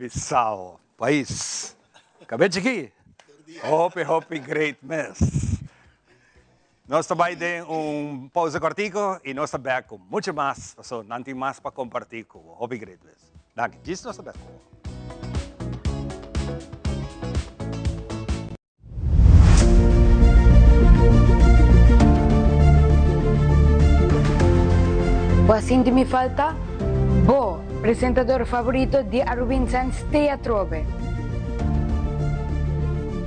Guinea-Bissau, país. Kabedje aqui. Hope great mess. Nós também temos pausa cortico e nós estamos back com muito mais. So, não tem mais para compartilhar com o Hope great mess. Danke. Dies nós estamos back. O assim me falta, Bo, presentador favorito de Arubin Sanz Teatrobe.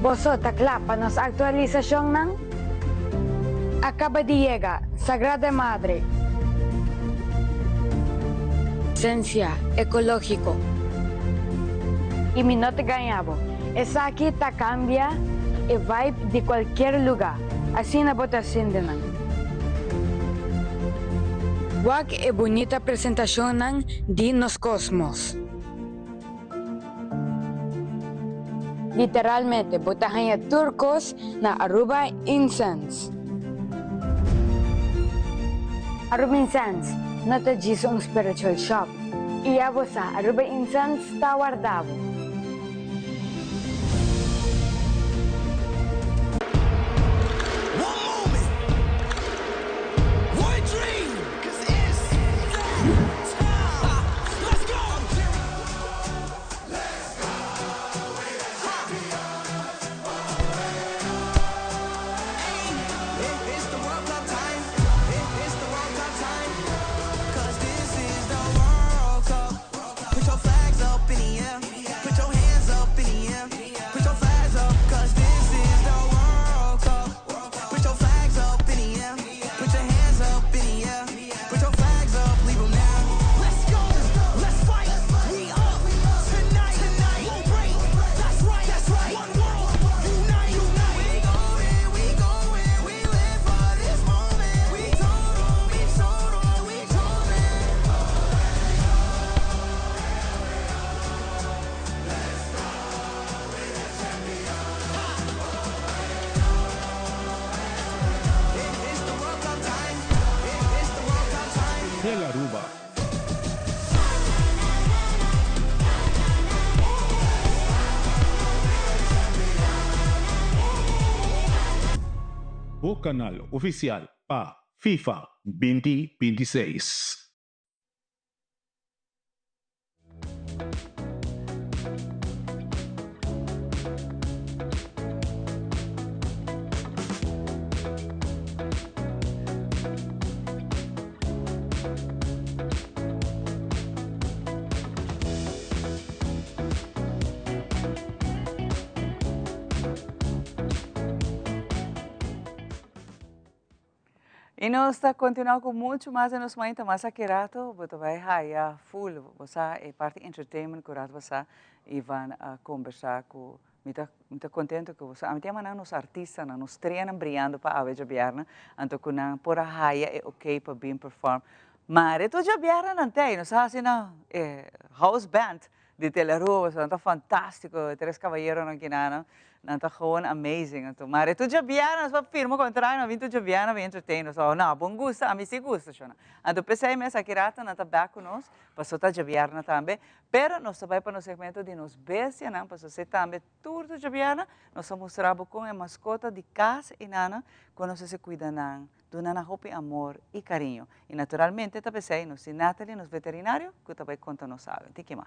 Boso, takla pa nos aktualisasyon ng Acaba de llegar, Sagrada Madre. Esencia, ecológico. Y mi no te ganhabo. Esa aquí ta cambia el vibe de cualquier lugar. Así na votación de nan. Wag e bonita presentación ng di nos cosmos. Literalmente, botahan turcos na Aruba Incense. Aruba Incense, não te diz spiritual shop. E a você, Aruba Incense está guardado. O canal oficial para FIFA 2026. E nós está continuando com muito mais em nosso momento, mas aqui rato, você vai raia full, você é parte entertainment, que rato você e vão conversar com, muito contente que você, a minha mana nos artistas, nos treinam brilhando para a vez bierna, então que não por a raia é ok para bem perform, mas é tudo bierna não tem, nós assim na house band de Telerua, so tá fantástico, Tres Caballeros não kinana. Não está gewoon amazing. Então, mas tu já viaja, nós vamos firmar contrato, nós vamos já viajar, nós entertainment. So, não, bom gosto, a mim sim gosta, chama. Então, pensei mesmo aqui rata, não está back conosco, para só tá já viajar também. Pero nós vai para o segmento de nos bestia, não, para você também tudo já viaja, nós vamos mostrar com a mascota de casa e nana, quando você se cuida não, do nana hope amor e carinho. E naturalmente, tá pensei, nós Natalie, nos veterinário, que também conta nos sabe. Tiki ma.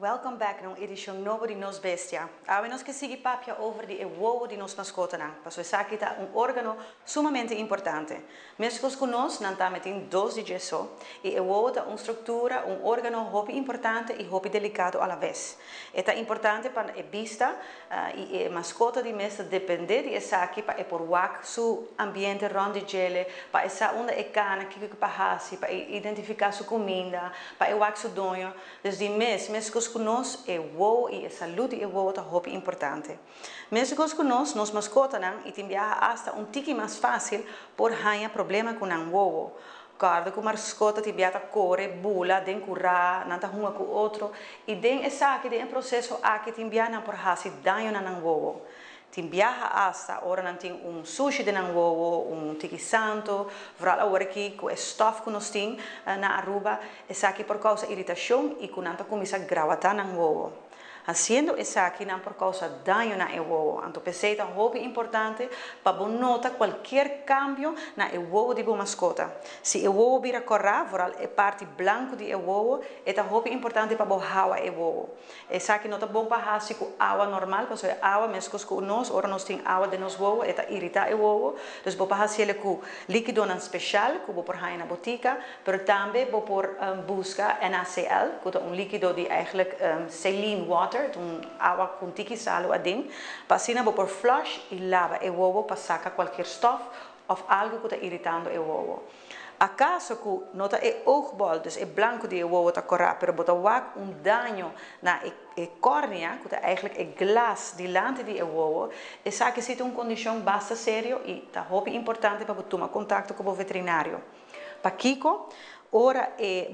Welcome back num edição nova de Nos Bestia. Agora nós que seguir papia over de ewo de nos mascota não. Para isso aqui está órgano sumamente importante. Mesmo que nós não estamos em 2 de gesso e ewo é uma estrutura, órgano hobby importante e hobby delicado à la vez. É importante para a vista e a mascota de mesa depender de essa aqui para por wak su ambiente rondo gele, para essa onde é cana que para identificar sua comida, para wak su donho. Desde mês que nós é o e a saúde é o tá muito importante. Mesmo com nós, nos mascotas não e tem viaja hasta tique mais fácil por ganhar problema com o ovo. Cada que mascota tem viaja corre, bula, den curra, não tá uma com outro e den essa que den processo aqui tem viaja por hasi danho na ovo. Tem viaja hasta ora não tem sushi de não ovo, tiki santo, vooral agora que com stof que nós tem na Aruba, essa aqui por causa irritação e com nanta começa a gravata não ovo. Haciendo essa aqui não por causa daño na ovo. Então pensei é muito importante para você notar qualquer cambio na ovo de sua mascota. Se o ovo vira corra, vooral a parte branca do ovo, é muito importante para você hawa o ovo. Essa aqui não é bom para fazer com água normal, porque a água mesmo com nós, ora nós temos água de nosso ovo, é irrita o ovo. Então você pode fazer com líquido especial, que você pode fazer na botica, mas também você pode buscar NaCl, que é líquido de eigenlijk saline water, água com tiki sal adin, para assim você pode flush e lava o ovo para sacar qualquer stof ou algo que está irritando o ovo. Acaso que nota é oogbol, dus é branco de ovo está correto, pero bota wak dano na córnea, que é eigenlijk é glas delante de ovo, essa que existe condição bastante séria e está muito importante para tomar contato com o veterinário. Para Kiko, ora é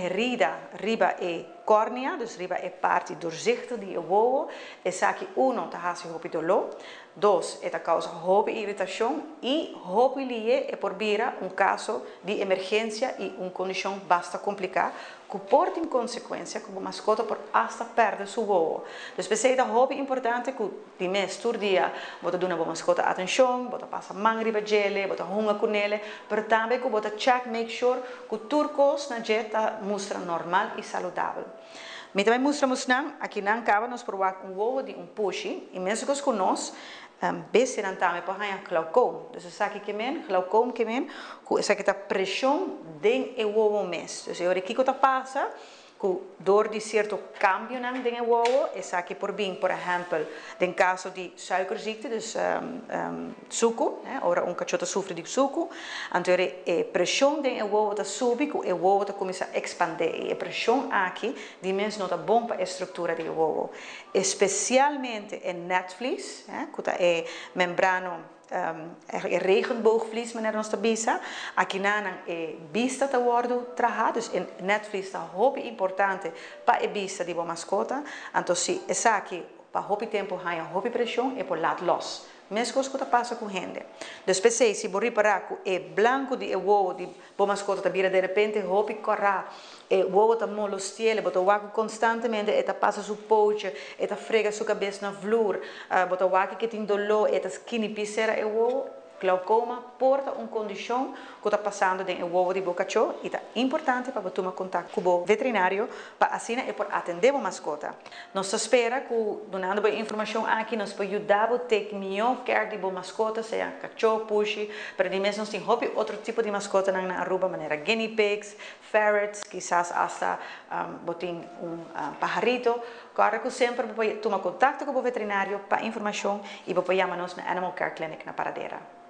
herida riba é córnea, dus riba é parte doorzichtig die ovo, essa que está fazendo muito dolor. 2. Esta causa muita irritação e muito é por vir caso de emergência e condição bastante complicada que pode em consequência que a mascota por hasta perder seu ovo. Então, é muito importante que de mês todo dia você dá uma mascota atenção, você passa mão riba gele, você hunga com ele, mas também que você check, make sure que turcos na dieta mostra normal e saudável. Mas também mostramos aqui na cava nós provar ovo de pushy e mesmo com nós beste dan também para ganhar glaucoma. Dus essa aqui que glaucoma que essa que tá pressão den o ovo mês. Dus eu aqui que tá passa com dor de certo cambio na den o ovo, essa aqui por bem, por exemplo, em caso de suikerziekte, dus suco, ora cachorro sofre de suco, então a pressão den o ovo tá subir, o ovo tá começa a expandir e a pressão aqui de mês não tá bom para a estrutura do ovo. Especialmente em Netflix, que é membrano regenboogvlies, meneer ons te bisa. Aqui na vista te worden trajado, dus in Netflix está muito importante para a vista de uma mascota. Então se essa aqui para muito tempo ganha muito pressão e por lado los. Mesmo coisa que passa com gente. Depois se você reparar que é branco de ovo de uma mascota tá vira de repente muito corra, o ovo tá molostiele, bota o água constantemente, eta passa su pouche, eta frega sua cabeça na vloer, bota o água que tem dolor, eta skinny pisera o ovo. Glaucoma porta condição que está passando dentro do ovo de boca cachorro e é importante para tomar contato com o veterinário para assim e por atender a mascota. Nós espera que donando a informação aqui nós pode ajudar a ter melhor care de mascota, seja cachorro, pushy, para de mesmo nós temos outro tipo de mascota na Aruba, maneira guinea pigs, ferrets, quizás hasta botem pajarito. Claro que sempre pode tomar contato com o veterinário para informação e pode chamar-nos na Animal Care Clinic na Paradeira.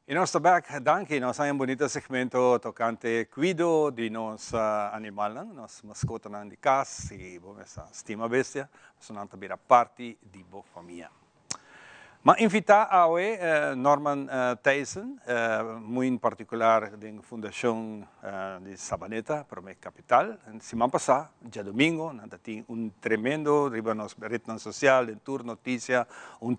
E nós estamos back, danke. Nós temos bonito segmento tocante cuido de nos animal, nos mascota de casa e essa estima bestia, sono também parte de boa família. Mas invitar a Norman Tyson, muito em particular da Fundação de Sabaneta, para a capital. Semana passada, dia domingo, nós tivemos tremendo, riba nos redes sociais, em tour notícia,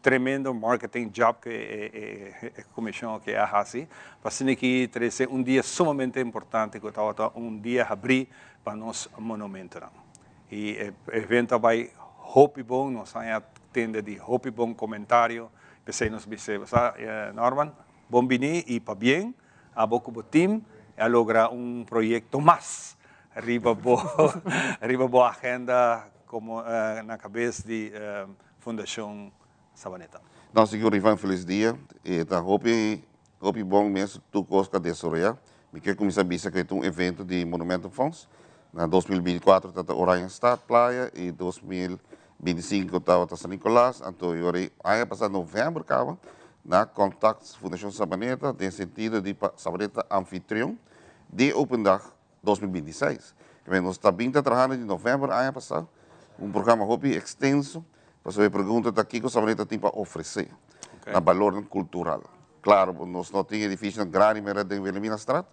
tremendo marketing job que a comissão que a faz. Para que é dia sumamente importante, que está dia abrir para nos monumento. E o evento vai hope bom, nós tende de hope bom comentário. Pensei nos bichos, Norman, bom vini e para bem, a boca do time, a lograr projeto mais, arriba boa agenda como na cabeça da Fundação Sabaneta. Não, senhor Ivan, feliz dia. Então, hope bom mesmo tu costa de Soraya. Me quer começar a bisa que é um evento de Monumento Fonds. Na 2024 está Orion Stad Playa e 2025 está San Nicolás. Então, ano passado novembro acaba na Contact Fundação Sabaneta, no sentido de Sabaneta anfitrião de Open Dag 2026. Nós estamos trabalhando de novembro ano passado, programa hope extenso. Você pergunta aqui que o Sabaneta tem para oferecer na valor cultural. Claro, nós não temos edifício grande mais em Wilhelmina Straat,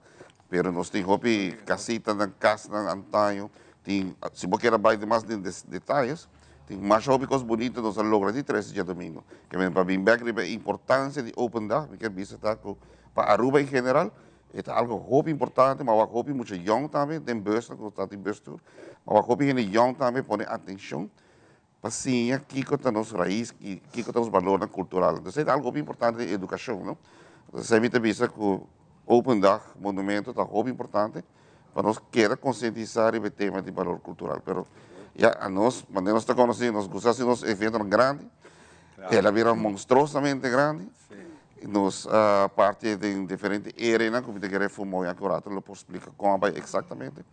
mas nós temos casita na casa na antaño. Se você quer mais detalhes, tem mais coisas bonitas nós logramos de 13 de domingo. Que para mim a importância de Open Dag, que visita para Aruba em geral, é algo importante, mas algo muito jong também, tem bus, está em bus tour, mas algo jong também põe atenção. Assim, aqui que está nossa raiz, aqui que está nosso valor cultural. Então, é algo importante de educação, não? Você me avisa que o Open Dag, monumento, está algo importante para nós querer conscientizar o tema de valor cultural. Mas a nós, quando nós estamos conhecendo, nós gostamos de um evento grande, ela vira monstruosamente grande, e nós parte de diferentes áreas, como te querer fumar e acurado, não posso explicar como vai exatamente,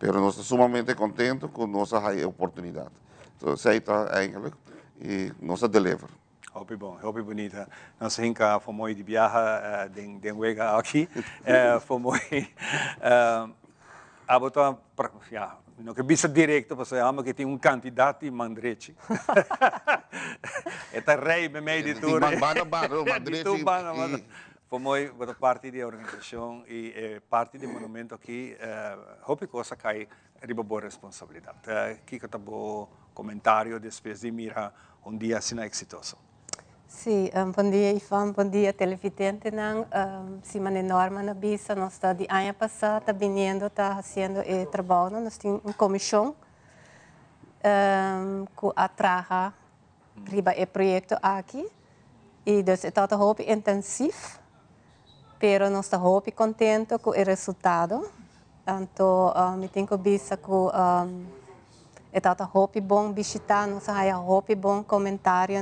mas nós estamos sumamente contentes com nossa oportunidade. Então, isso aí está eigenlijk e nossa deliver. Hope bom, hope bonita. Nós hinka fomos de viaja de Wega aqui, fomos abotar não que bisa direto, você ama que tem candidato em Mandrechi. Está rei me meio de tudo. Fomos parte da organização e parte do monumento aqui, hope coisa cai riba boa responsabilidade. Que tá bom comentário depois de mirar dia assim exitoso. Sim, bom dia Ivan, bom dia televidente. Se uma enorme na bisa, nós está de ano passado, está vindo, está fazendo trabalho, nós temos uma comissão que atraja riba o projeto aqui e então está muito intensivo, mas nós está muito contente com o resultado. Então, eu tenho que dizer que está muito bom visitar, nós temos muito bom comentário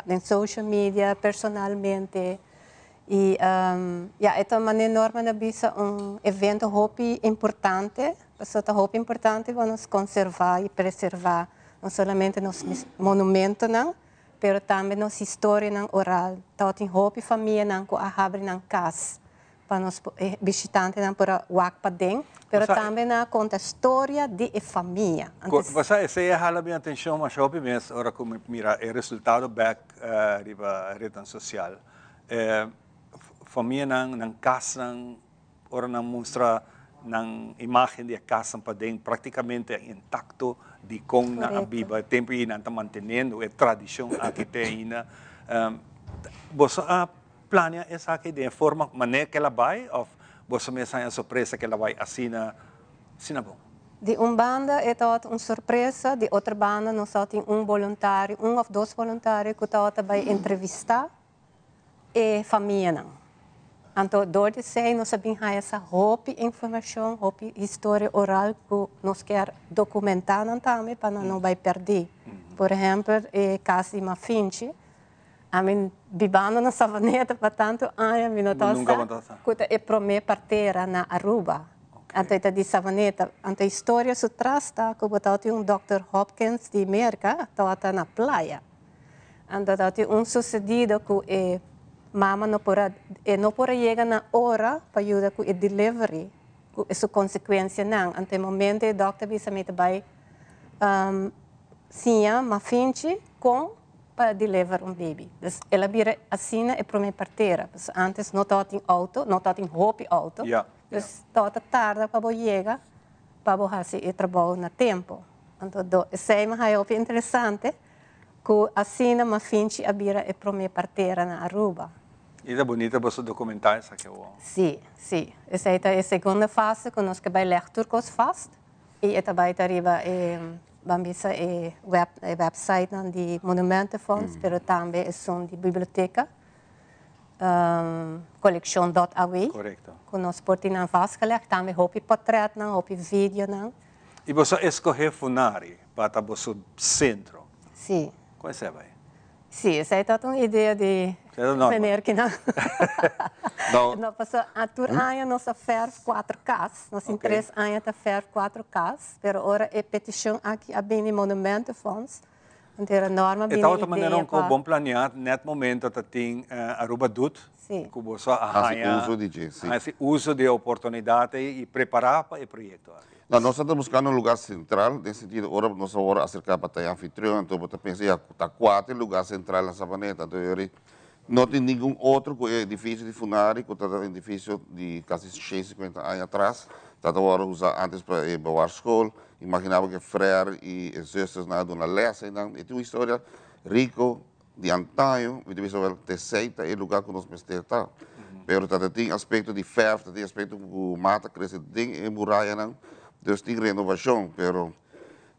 em social media, personalmente. E é uma enorme evento muito importante, é muito importante para nós conservar e preservar não somente os monumentos, mas também nossa história oral. Então, tem muito família que abre na casa para os visitantes para o Akpadeng, mas também conta a história de família. Você é a minha atenção, mas eu penso, agora como mira o resultado back da rede social. Família na casa, ora não mostra na imagem da casa Padeng praticamente intacto de como a Bíblia tempo ainda está mantendo a tradição aqui tem ainda. Você planeia essa aqui de forma maneira que ela vai ou você me sai a surpresa que ela vai assim bom? De uma banda é toda uma surpresa, de outra banda nós só tem voluntário, ou dois voluntários que toda vai entrevistar e família. Então, dor sei, nós sabemos essa roupa informação, roupa história oral que nós quer documentar também para não vai perder. Por exemplo, o caso de Mafinchi, vivendo na Sabaneta para tanto anos, que é a primeira parteira na Aruba. Então, é de Sabaneta. Então, a história se trata que um Dr. Hopkins de América está na praia. Então, sucedido que mama não pode chegar na hora para ajudar com o delivery, com essa consequência não. Até o momento, o doctor vai sim, Mafinchi com para deliver baby. Então, ela vira assim a primeira parteira. Antes não tinha auto, não tinha roupa auto. Então, toda tarde para chegar para fazer o trabalho no tempo. Então, isso é muito interessante que assim Mafinchi vira a primeira parteira na Aruba. E é bonita você documentar isso aqui? Sim, sim. Essa é a segunda fase que nós vamos ler turcos fast e também arriba vamos website de Monumento Fonds, mas também são de biblioteca, coleção.aw. Correto. Que nós podemos vastgelegd, também houve portret, houve vídeo. E você escolheu Funari para o seu centro? Sim. Como é que vai? Sim, essa é toda uma ideia de maneira que não. Nós passamos a tour anos, nós ferve 4 casas, nós em 3 anos tá ferve 4 casas, mas agora é petição aqui a bem monumento fonds, então a norma bem. Então, outra maneira que bom planear, nesse momento tem Aruba Dut, que você arranha esse uso de oportunidade e preparar para o projeto. Nós estamos buscando um lugar central, nesse sentido, agora nós vamos acercar para o anfitrião, então eu pensei, está 4 lugares centrais na Savaneta, então não tem nenhum outro edifício de Funari, que está um edifício de quase 50 anos atrás, está agora usado antes para ir para a escola, imaginava que frère e sisters na dona Lessa, então, é uma história rica de antaño, e depois o terceira é o lugar que nós está. Pero tem aspecto de ferro, tem aspecto que mata, cresce, tem muralha, não. Deus tem renovação, pero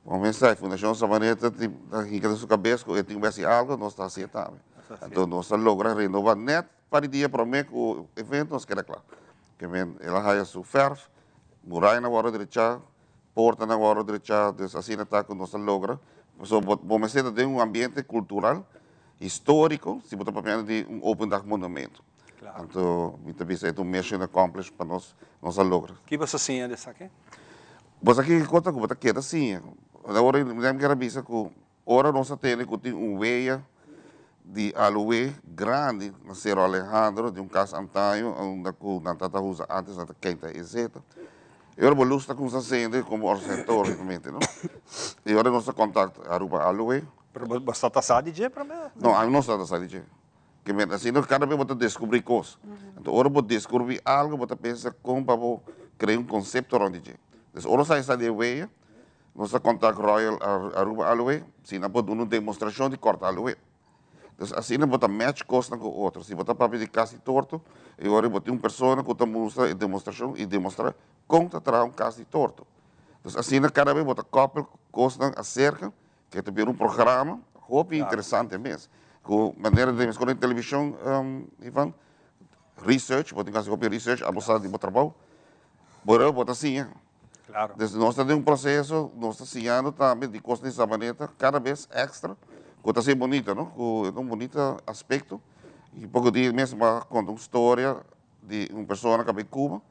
vamos pensar, a Fundação Savaneta tem na sua cabeça, eu tenho esse algo, nós está aceitando. Então, nós logramos renovar net para o dia para mim, o evento nós quer claro. Que ela raia seu ferro, muralha na hora direita, porta na hora direita, assim está que nós logramos. Vamos ter um ambiente cultural, histórico, se botar para de um open dag monumento. Então, muitas vezes é um mission accomplished para nós lograr. Que você tinha dessa aqui? Mas aqui conta que você quer assim. Agora eu me quero dizer que agora nós temos veia de aloe grande na Cerro Alejandro, de casa antaño, onde nós tata usa antes na quinta e zeta. E agora vou lutar com os acende como orçentor, realmente, não? E agora nós contacto Aruba Aloe. Mas você está a dizer para mim? Não, eu não estou a dizer. Que assim, cada vez você descobrir coisas. Então, agora você descobrir algo, você pensa como para criar conceito onde dizer. Então, agora sai de veia, nós contacto Royal Aruba Aloe, se não pode uma demonstração de corta aloe. Então, assim, você match coisa com o outro. Se você para pedir casi torto, e agora você tem uma pessoa que está mostrando a demonstração e demonstrar como está casi torto. Então, assim, cada vez você copa coisas acerca, que é um programa, roupa interessante mesmo. Com maneira de escolher em televisão, Ivan, research, você tem que research, a bolsa de trabalho, bora botar assim. Claro. Desde nós temos um processo, nós estamos ensinando também de coisas de Savaneta, cada vez extra, que está sendo bonita, não? Com um bonito aspecto. E pouco dia mesmo conta uma história de uma pessoa que veio em Cuba,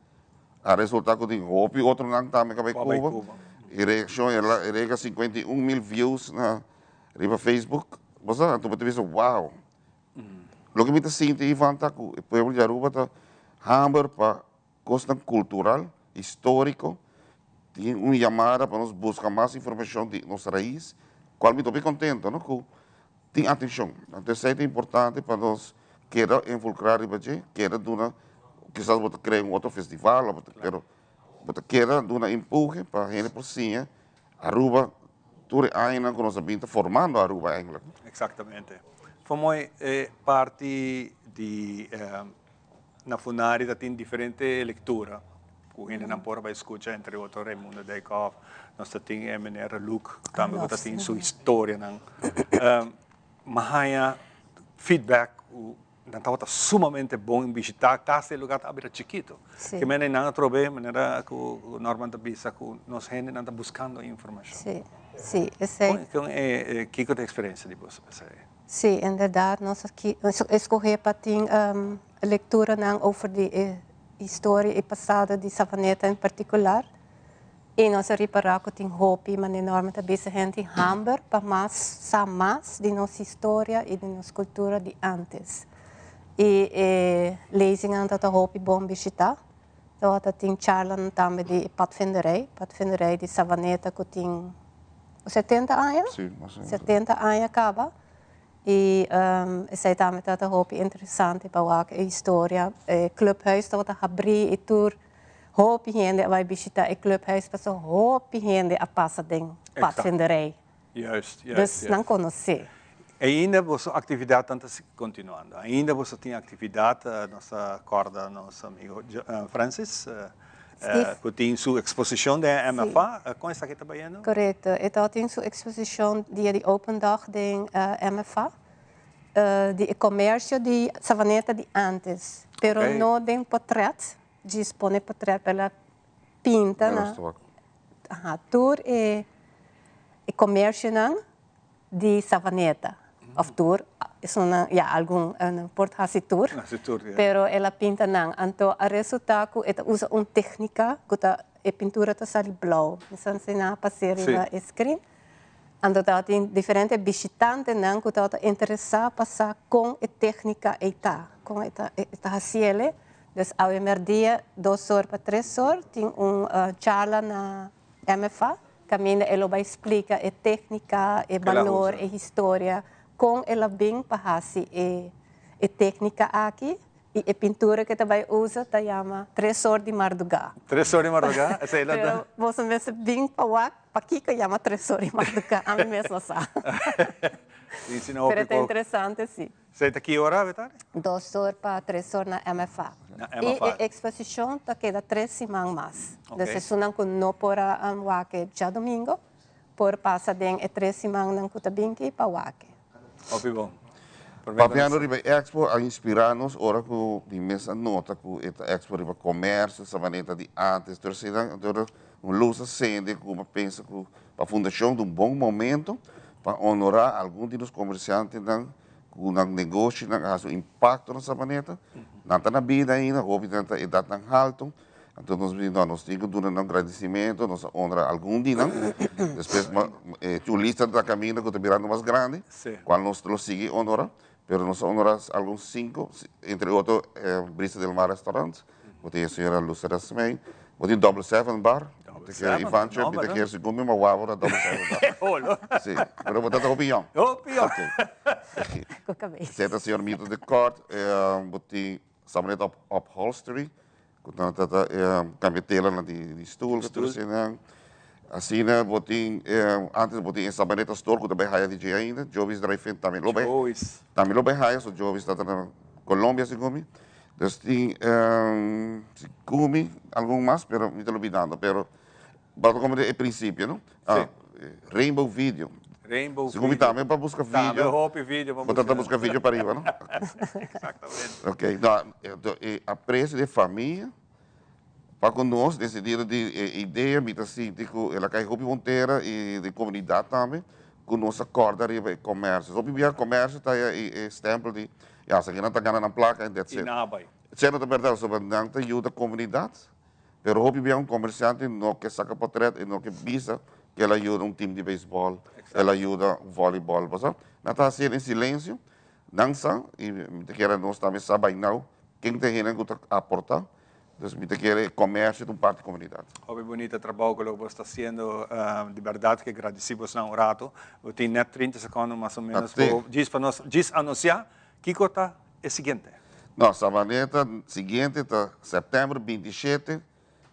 a resultado de roupa, e outro não também que veio em Cuba. E reação, ela rega 51 mil views na Facebook. Mas então você vê, uau! Lo que me sinto, Ivan, que o povo de Aruba está hammer para coisa cultural, histórico, tem uma chamada para nós buscar mais informação de nossa raiz, qual me estou bem contente, não? Que tem atenção. Então, isso é importante para nós querer involucrar e querer quizás você criar um outro festival, você querer dar um empurre para a gente por si, Aruba, tudo ainda que nós estamos formando Aruba ainda. Exatamente. Foi parte de na Funari tem diferente leitura. O gente não pode escutar entre outros Raimundo Dijkhoff, nós temos a maneira Luke, também você tem sua história, mas feedback não estava sumamente bom em visitar, cada lugar estava chiquito. Que me não trouxe maneira que o Norman Tabisa, que nós gente não está buscando informação. Sim, sim, que é a experiência de você? Sim, em verdade, nós aqui escolhi para ter leitura over de história e passado de Savaneta em particular. E nós reparar que tem hobby, mas enorme Tabisa gente hamber para saber mais de nossa história e de nossa cultura de antes. E lezing aan dat hobby bom visitar. Então, tem charla também de padvinderij de Savaneta, que tem 70 anos. Sim, 70 anos acaba. E sei também dat hobby interessante para a história. Clubhuis, dat abrir e tour. Hobby gente vai visitar o clubhuis, para hobby gente a passar de padvinderij. Juist. Dus não conhecer. Ainda você atividade está continuando. Ainda você tem atividade, nossa corda, nosso amigo Francis, que tem sua exposição da MFA. Como está aqui trabalhando? Correto. Então tem sua exposição dia de open dag da MFA, de comércio de Savaneta de antes, pero não de portrait, dispone portrait pela pinta, tour e comércio de Savaneta. Of tour, es una porthasi tour. Pero ela pinta anto a resultado ela usa uma técnica que a pintura tá sali blau. Então se na passeira na screen. Anto tá tem diferentes visitantes que tá interessado passar com a técnica com esta haciele. Dus ao dia 2 horas para 3 horas tem charla na MFA. Caminha ela vai explicar a técnica, o valor, a história. Com ela bem pahasi e técnica aqui e a pintura que também usa tá chama Tresor de Marduga. Tresor de Marduga? Essa é ela. Pero você mesmo bem pawak, pakika chama Tresor de Marduga. A mim mesmo sa. Pero é interessante sim. Você tá que hora, Betânia? 2 horas para 3 horas na MFA. E a exposição tá queda 3 semanas mais. Então se não com no pora wake já domingo, por passar den 3 semanas não cuta bem que para wake. Bom. Papiano riba expo a inspirar-nos ora com de mesa nota com esta expo riba comércio essa maneira de antes terceira luz acende com uma pensa com a fundação de bom momento para honorar algum dos comerciantes com negócio o impacto nessa maneira na vida ainda houve tanta idade tão alto. Então, nós temos um agradecimento, nós honra algum dia, depois, a lista da caminho que está virando mais grande, qual nós seguimos honra, mas nós honramos alguns 5, entre outros, Brisa del Mar Restaurant, tem a senhora Lúcia Rasmei, tem Double 7 Bar, tem a Ivan Chef, tem a segunda, uma guava, Double 7 Bar. Sim, mas vou dar opinião. Opinião. Tem a senhora Mito de Cort, tem Samaneta Upholstery, cametela de stoel, assim, antes botin essa baneta store que também raia DJ ainda, Jovis Drive também lo bem, também lo bem raia, so Jovis está na Colômbia se come, dus tem se come algum mais, pero me estou olvidando, pero bato como é princípio, não? Rainbow Video. Rainbow se come também para buscar vídeo, para buscar vídeo para arriba, não? Exatamente. Ok, a preço de família, para conosco, decidiram de ideia, assim, ela cai roupa monteira e de comunidade também, com nossa corda de comércio. O comércio está aí, stempel de, se não está ganhando na placa, etc. Se não está verdade, sobre não ajuda a comunidade, mas o comerciante não que saca portrait e não que visa que ela ajuda time de beisebol, ela ajuda o voleibol, não está assim em silêncio, dança, e nós também sabemos quem tem que aportar. Entonces, me quiere comercio de un parte de comunidad. Muy bonito trabajo que lo está haciendo, de verdad que agradecemos un rato. Tiene 30 segundos más o menos. Diz anunciar, ¿qué cosa es siguiente? No, Savaneta, siguiente, está setembro 27,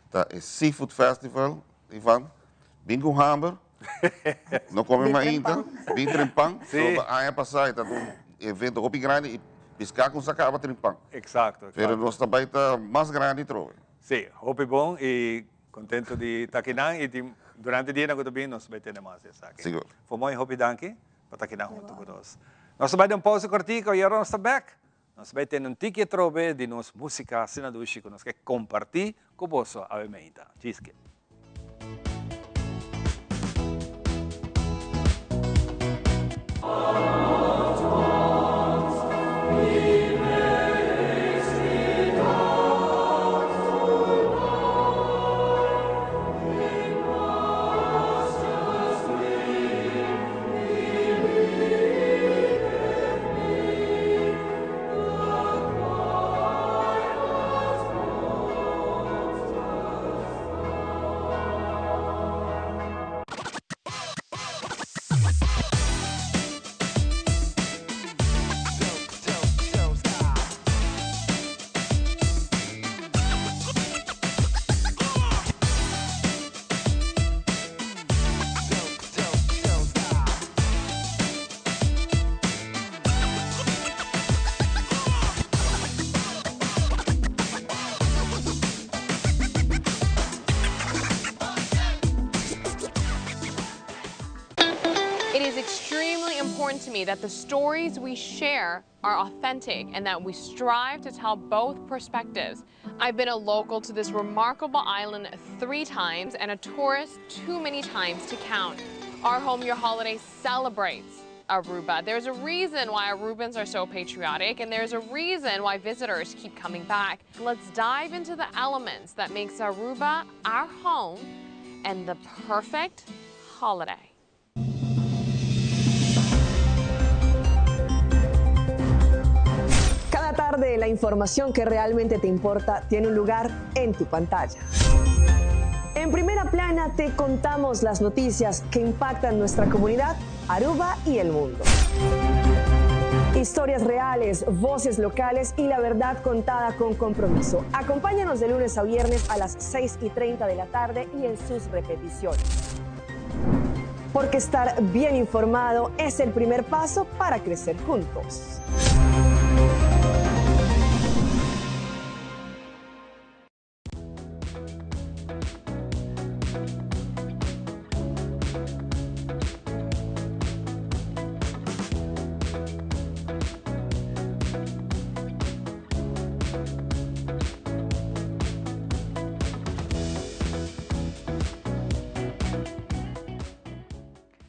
está el Seafood Festival, Ivan, bingo hamburger, no comemos ainda, bingo trempang. Sí. Ano passado, está um evento muito grande, pescar com sacaba trimpang. Exacto. Pero nós também está mais grande trove. Sim, hope bom e contento de takinan e durante o dia na também nós vai ter mais essa. Seguro. Foi muito hope danke para takinan junto conosco. Nós vai dar pausa curtinho e agora nós back. Nós vai ter ticket trove de nossa música sinadushi que nós quer compartilhar com você a emenda. Disque. important to me that the stories we share are authentic and that we strive to tell both perspectives. I've been a local to this remarkable island 3 times and a tourist too many times to count. Our Home Your Holiday celebrates Aruba. There's a reason why Arubans are so patriotic, and there's a reason why visitors keep coming back. Let's dive into the elements that makes Aruba our home and the perfect holiday. Cada tarde la información que realmente te importa tiene un lugar en tu pantalla. En Primera Plana te contamos las noticias que impactan nuestra comunidad, Aruba y el mundo. Historias reales, voces locales y la verdad contada con compromiso. Acompáñanos de lunes a viernes a las 6:30 de la tarde y en sus repeticiones. Porque estar bien informado es el primer paso para crecer juntos.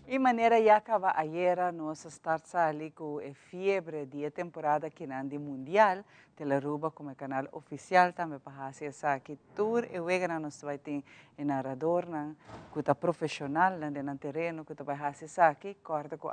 De maneira já acaba ayer nós estar ali com a fiebre de temporada que nandi mundial de Aruba como canal oficial também para fazer essa aqui tour e wega nós vai ter um narrador que tá profissional no terreno que tá vai fazer essa aqui corta com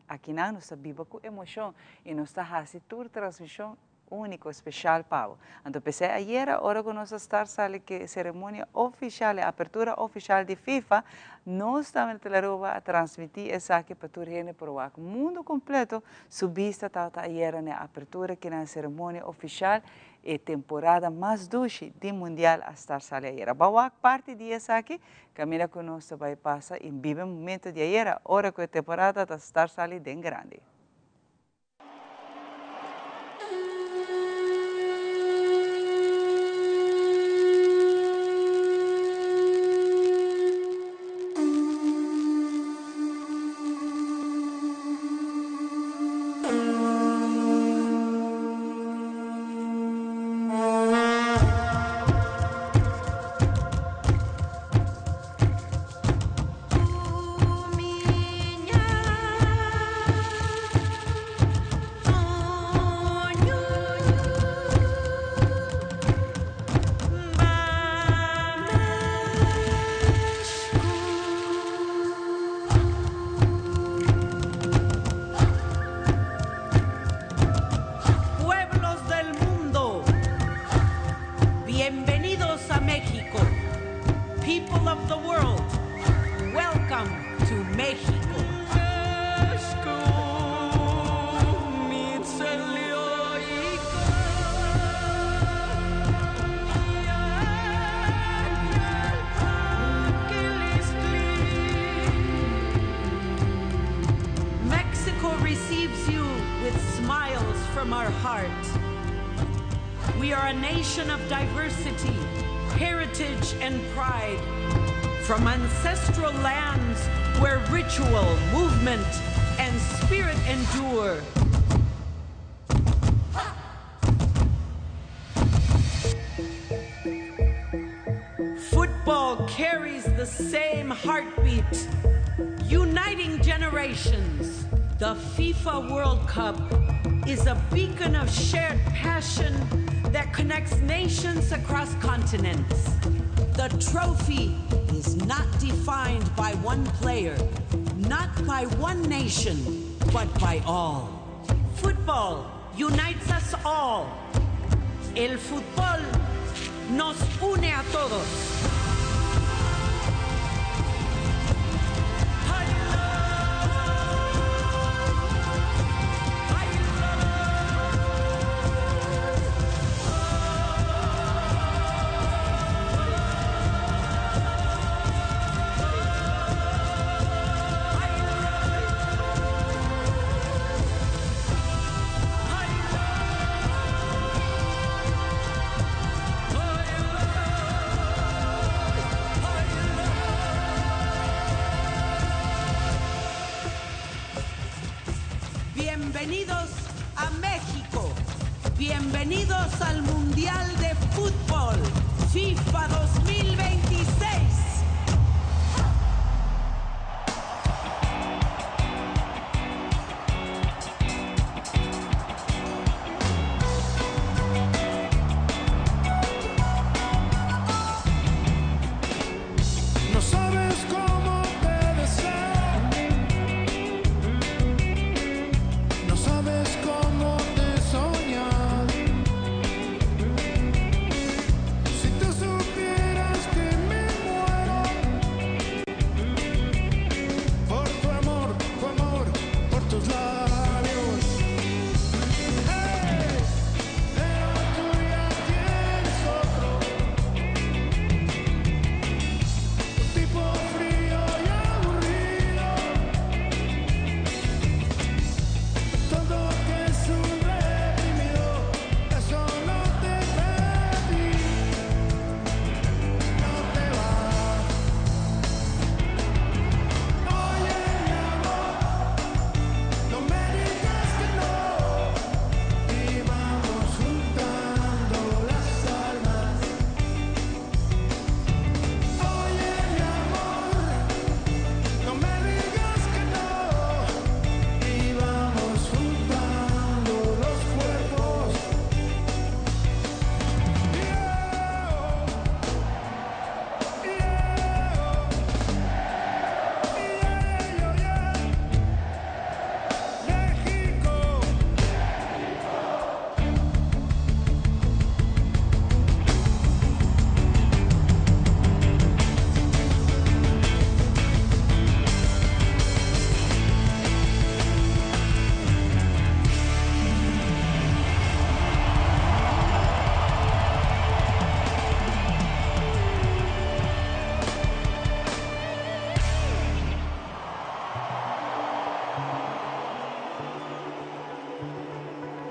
aqui nós viva com emoção e nós tá fazendo tour transmissão único, especial para. Então, pensei, ayer, ahora que nós estamos sale que cerimônia oficial, a apertura oficial de FIFA, nós estamos em Aruba a transmitir essa aqui para todo o mundo completo, subista está ayer na apertura que na cerimônia oficial e temporada mais doce de mundial a estar sale ayer. Bawak parte de essa aqui, caminha que nós vai passar e vive momento de ayer, hora que a temporada está estar sale bem grande. from our heart. We are a nation of diversity, heritage, and pride. From ancestral lands where ritual, movement, and spirit endure. Football carries the same heartbeat, uniting generations. The FIFA World Cup is a beacon of shared passion that connects nations across continents. The trophy is not defined by one player, not by one nation, but by all. Football unites us all. El fútbol nos une a todos. bienvenidos al Mundial de Fútbol FIFA 2026. No sabes cómo te deseo, no sabes cómo te soñar. Si tú supieras que me muero por tu amor, por tus labios. Hey, pero tú ya tienes otro. Tipo frío y aburrido, todo que es un reprimido, eso no te pedí, no te va. Oye, mi amor, no me digas que no, y vamos juntando las almas. Oye, mi amor, no me digas que no, y vamos juntando los cuerpos. México.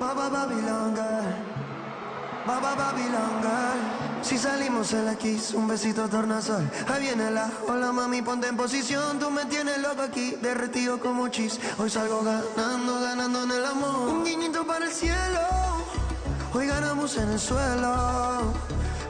Baba Babylon Girl, Baba Babylon Girl. Si salimos en la Kiss, un besito tornasol. Ahí viene la ola, mami, ponte en posición. Tú me tienes loco aquí, derretido como chis. Hoy salgo ganando en el amor. Un guiñito para el cielo, hoy ganamos en el suelo.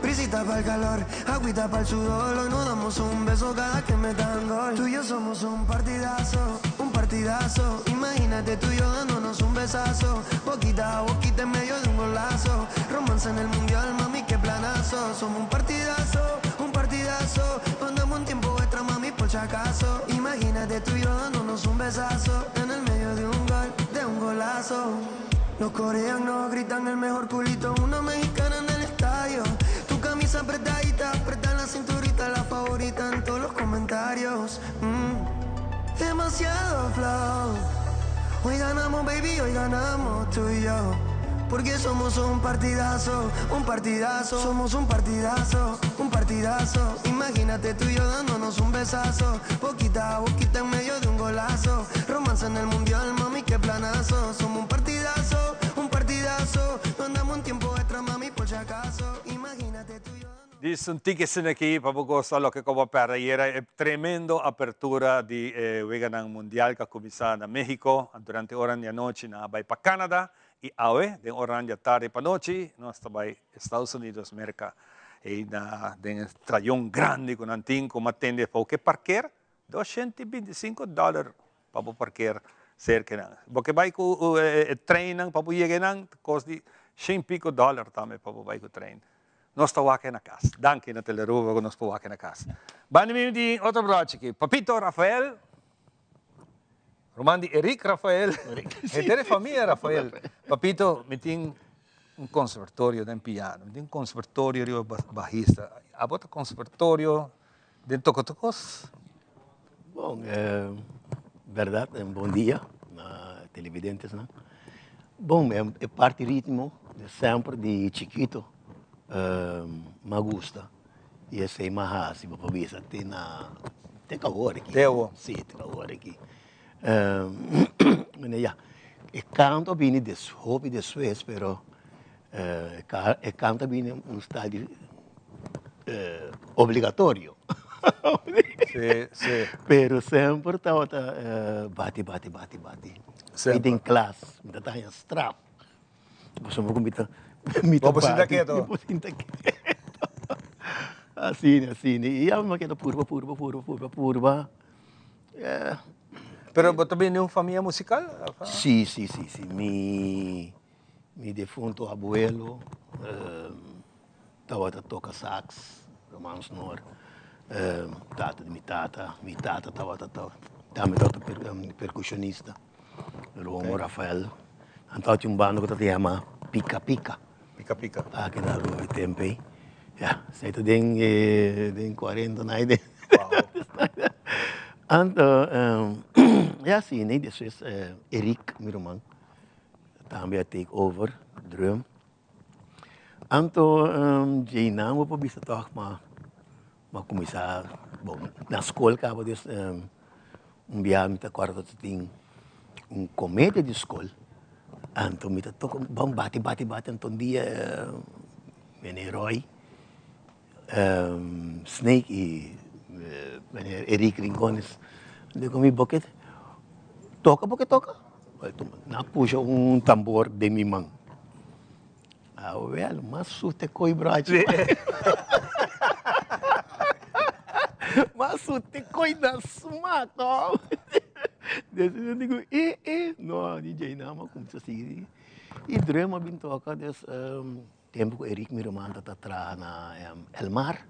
Brisita para el calor, agüita para el sudor. Hoy nos damos un beso cada que me dan gol. Tú y yo somos un partidazo, un partidazo. Imagínate tú y yo dándonos un besazo. Boquita a boquita en medio de un golazo. Romance en el mundial, mami, qué planazo. Somos un partidazo, un partidazo. Andamos un tiempo extra, mami, por si acaso. Imagínate tú y yo dándonos un besazo. En el medio de un gol, de un golazo. Los coreanos gritan el mejor culito. Una mexicana en el estadio. Tu camisa apretadita, apretar la cinturita. La favorita en todos los comentarios. Demasiado flow. Hoy ganamos, baby, hoy ganamos tú y yo. Porque somos un partidazo, un partidazo. Somos un partidazo, un partidazo. Imagínate tú y yo dándonos un besazo. Boquita a boquita en medio de un golazo. Romance en el mundial, mami, qué planazo. Somos un partidazo, un partidazo. No andamos un tiempo extra, mami, por si acaso. Imagínate tú y yo. Dice un ticket aqui para gostar lo que como para ayer tremendo apertura de Weganang Mundial que comienza en México durante horas de noche na vai para Canadá y ahora de horas de tarde para noche nós estamos Estados Unidos América e na den trayón grande com anting como atende para que parquear $225 para parquear cerca nang porque vai com trem nang para chegar nang custa $100 também para vai com trem. Nós estamos aqui na casa. Danke na teleruva que nós estamos aqui na casa. Vamos de outro broche aqui. Papito Rafael. Romandi Eric Rafael. É de família Rafael. Papito, me tem conservatório de piano. Me tem conservatório de bajista. Abota conservatório de tocotocos? Bom, verdade, bom dia, televidentes, né? Bom, é parte ritmo de sempre, de chiquito. Me gusta. E esse é mais assim, para ver se tem calor aqui. Sim, tem calor aqui. E canto bem de hobby de Suécia, pero e canto bem um estádio obrigatório. Sì. Pero sempre estava bate. E tem classe, me dá em strap. Você me comenta Vamos a quieto. Assim. E eu não quero purba. Pero você também tem uma família musical? Sim. Mi defunto abuelo toca sax, romans nor. Tata de mi tata também percussionista. Romo Rafael. Então tinha banda que se chama Pica Pica. Aqui na rua Tempe. Ja, zitten den 40 na ide. Então, ja, sim, né? Dus is Erik, meu irmão, também take over, drum. Então, já não vou bisa toch, mas começar, bom, na escola acaba dus biar me acorda que tem comédia de escola. Então, me toca, bom, bate, então dia, meneer Roy, Snake e meneer Erik Rincones, de comi bucket, toca. Na puxa tambor de minha mão. Well, mas sute coi braço. Mas sute coi da sumaco. Eu digo, não, DJ não, como se assim. E drama bem toca, tempo que Erik, meu irmão, está atrás na El Mar.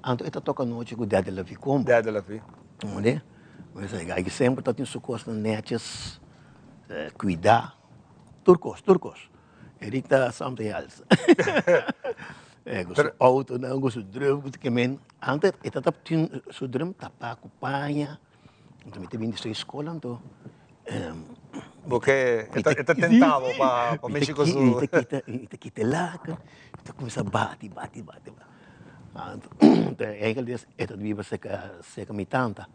Então, ele toca noite com o Dede Lavi Combo. Dede Lavi. Né? Mas aí sempre está tendo suas netes, cuidar. Turcos. Erik está something else. Gosto auto, não gosto drum, gosto que men. Antes, ele está tendo seu drum, tapa, acompanha. Então, ele tem vindo escola, então. Porque está tentado para México Sul. Ele quita lá, ele começa a bater. Então, eigenlijk het vive seca mi tanta.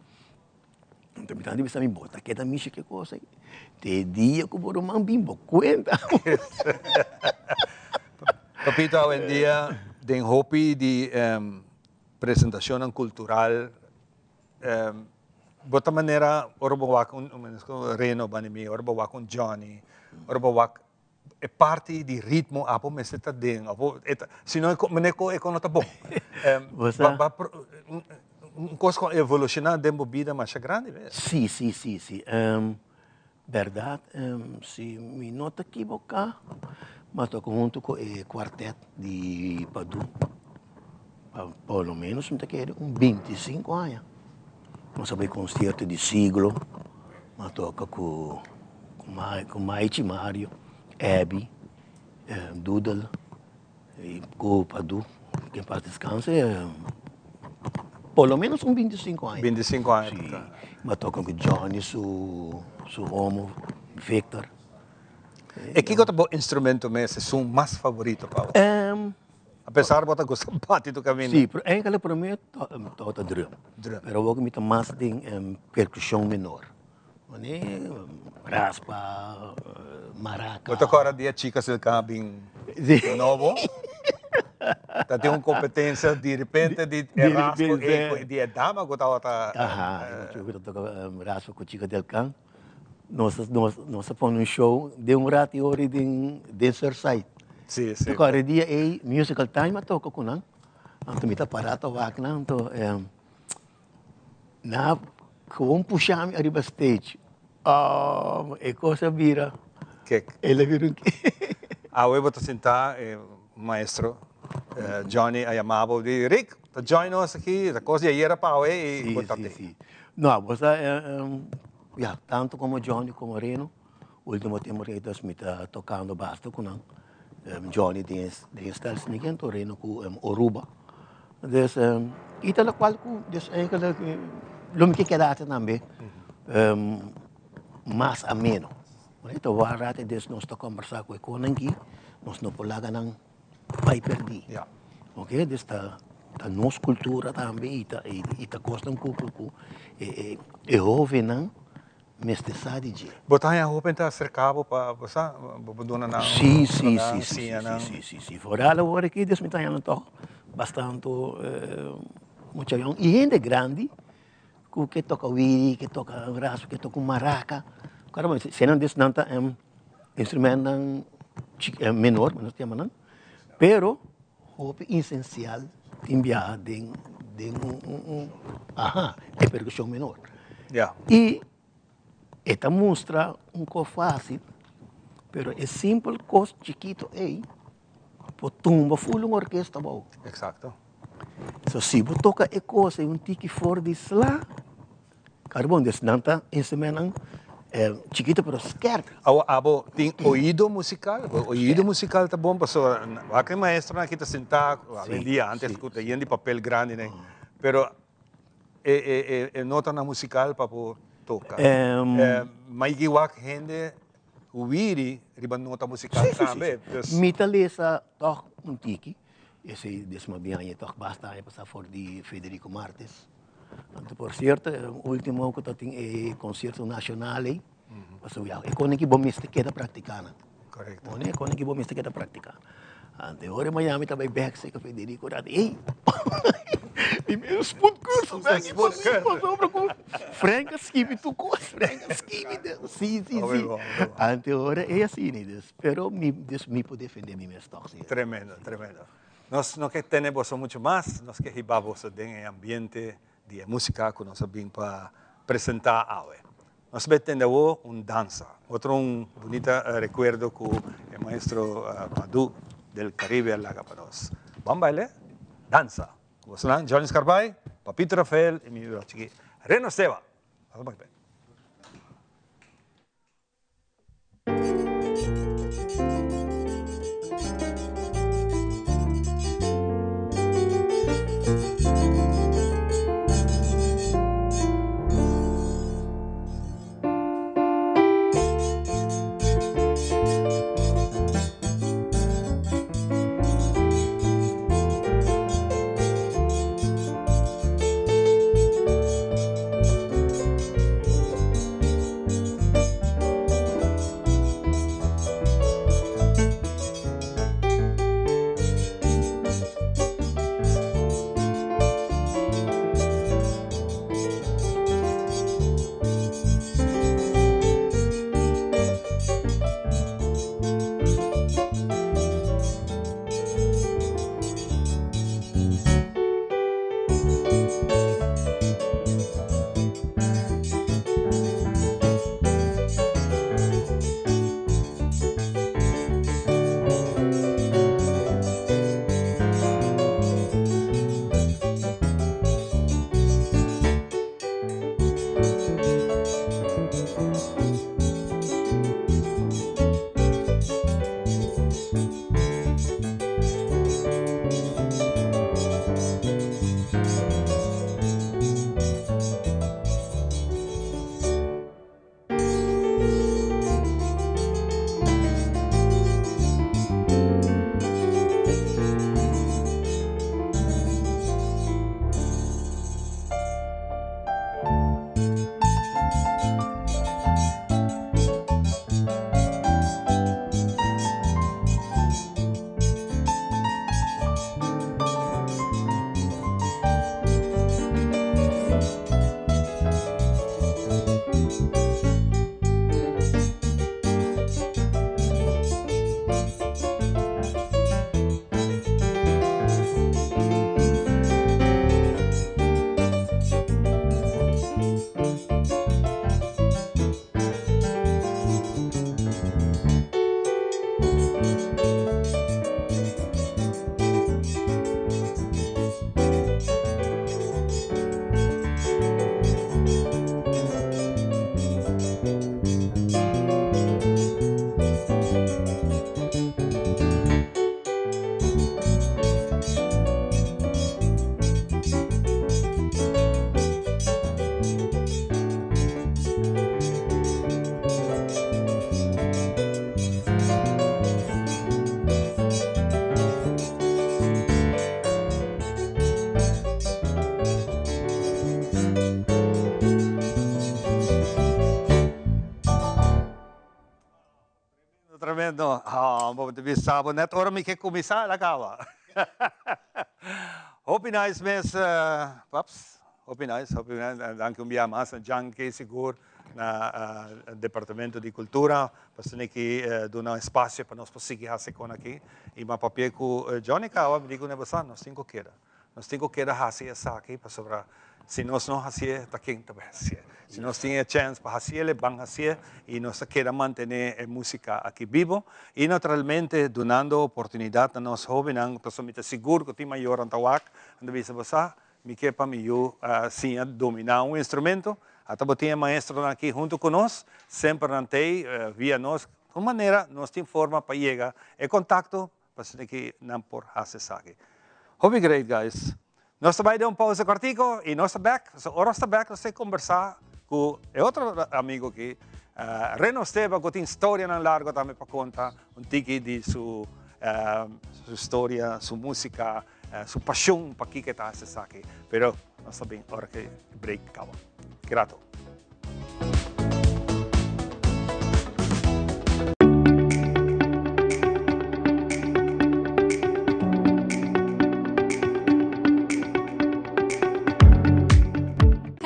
Então, mi tanta bisa mi bota, que da micha que coisa. Te dia que por um bimbo cuenta. Papito, hoy en día, den hopi de presentación cultural, bota manera, orbo wak Reno banimi, orbo wak Johnny, orbo wak é parte de ritmo, apo me está dentro, apo, se não é com nota bom. Coisa com evolucionar dentro da vida mais grande, velho. Sim. Verdade, se me nota equivocar, mas estou junto com o quarteto de Padu, pelo menos me quero 25 anos. Nós sabemos concerto de siglo, mas toca com Maite Mário. Abby, Doodle, e o Padu, que em paz descanse, pelo menos 25 anos. 25 anos. Sim. Mas toca com Johnny, su homo, Victor. E que outro instrumento mesmo é seu mais favorito, Paulo? Apesar de você gostar bastante do caminho. Sim, eigenlijk para mim toca drum. Mas eu gosto muito mais de percussão menor. Raspa, maraca. Você agora dia chicas do cabin novo. Tá tem uma competência de repente de raspa e de dama que tá. Eu toco raspa com chica del can. Nós fazemos show de rato e hora de Surfside. Sim. Agora dia é musical time toco com não. Então me tá parado aqui não, então na como puxar-me arriba stage. É coisa vira. Que? Ele vira um que. Eu vou sentar, maestro Johnny, a chamava de Rick, join nós aqui, a coisa aí era para o e sim. Não, você tanto como Johnny como Reno, o último tempo que me está tocando bastante com Johnny de estar sniggando Reno com Oruba. Dus itala qual dus eigenlijk lo que queda também mais ameno. Então varate dus nós to conversar com aqui, nós não polaga nang pai perdi. Ok, dus ta nossa cultura também ita gosta pouco e houve nang mestiçade de. Botar a roupa então cercado para você, dona na. Sim. Fora a hora aqui dus me tá indo to bastante muita e gente grande que toca wiri, que toca raspa, que toca maraca. Caramba, se não des nanta instrumento menor, mas nós temos não. Pero, hope essencial enviar de percussão menor. Yeah. E esta mostra coisa fácil, pero é simples, coisa chiquito aí, por tumba full uma orquestra bom. Exacto. So, se você toca a coisa tiki for de lá, carbon desnanta instrumental chiquito pero scared. Abo tem ouído musical, ouído musical tá bom, porque aquele maestro aqui está sentado, além dia antes escuta de papel grande, né? Pero nota na musical para tocar. Mas igual gente ouvir riba nota musical também. Mitalesa toch tiki. Esse desmabianha toch basta aí passar for de Federico Martes. Por certo, o último que tem concerto nacional aí. Passou já. É quando que bom queda praticando. Correto. É quando que bom queda praticando. Ante hora Miami também back se que Federico rade. Ei. Primeiro spot curso, back passou com Franca skip tu coisa, Franca skip. Sim. Ante hora é assim, né? Pero me pode defender mim mesmo. Tremendo. Nós não que temos muito mais, nós que ribamos em ambiente de música que nós vimos para apresentar hoje. Nós temos dança. Outro bonito recuerdo que o maestro Madu del Caribe alaga para nós. Vamos bailar? Dança. Vamos lá, Johnny Scarbay, Papito Rafael e meu chiqui Reno Esteva. Vamos bailar. Tremendo. Vamos ver sábado, net hora me quer começar a cava. Hope nice, mes, paps. Hope nice. Dank u bien, mas. Jan, que seguro. na Departamento de Cultura, para que dar um espaço para nós conseguir fazer com aqui. E uma papel que Johnny Kawa me digo nós temos que querer. Nós temos que fazer isso aqui para sobre. Se nós não fazemos, está quem também fazer. Se nós temos chance para fazer, vamos fazer e nós queremos manter a música aqui vivo e naturalmente dando oportunidade a nós jovens, então me seguro que tem maior antawak, ando bisa você, me quer para mim sim dominar um instrumento, até botar maestro aqui junto conosco, sempre mantém via nós, de maneira nós temos forma para chegar e contato para que não por fazer isso aqui. Hope great guys. Nós também damos pausa cortico e nós estamos back, nós conversar com outro amigo aqui, Reno Esteban, que tem história na larga também para contar, tiki de sua história, sua música, sua paixão para que está essa aqui. Pero nós também, hora que break acaba. Grato.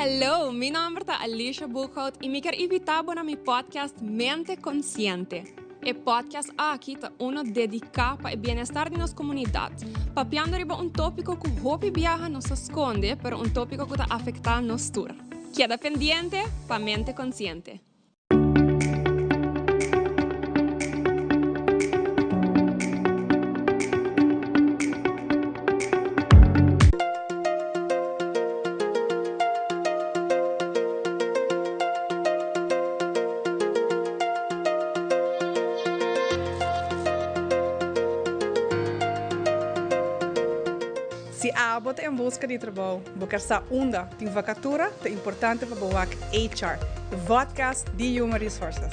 Hello, meu nome é Alicia Buchhout e me quero invitar para meu podcast Mente Consciente. O podcast aqui é dedicado para o bem-estar de nossa comunidade, papiando sobre tópico que hopi viaja nos esconde, pero tópico que afeta nos tour. Queda pendiente para Mente Consciente. Se abot em busca de trabalho, buscar sa onda tem vacatura, é importante para boak HR, o podcast de Human Resources.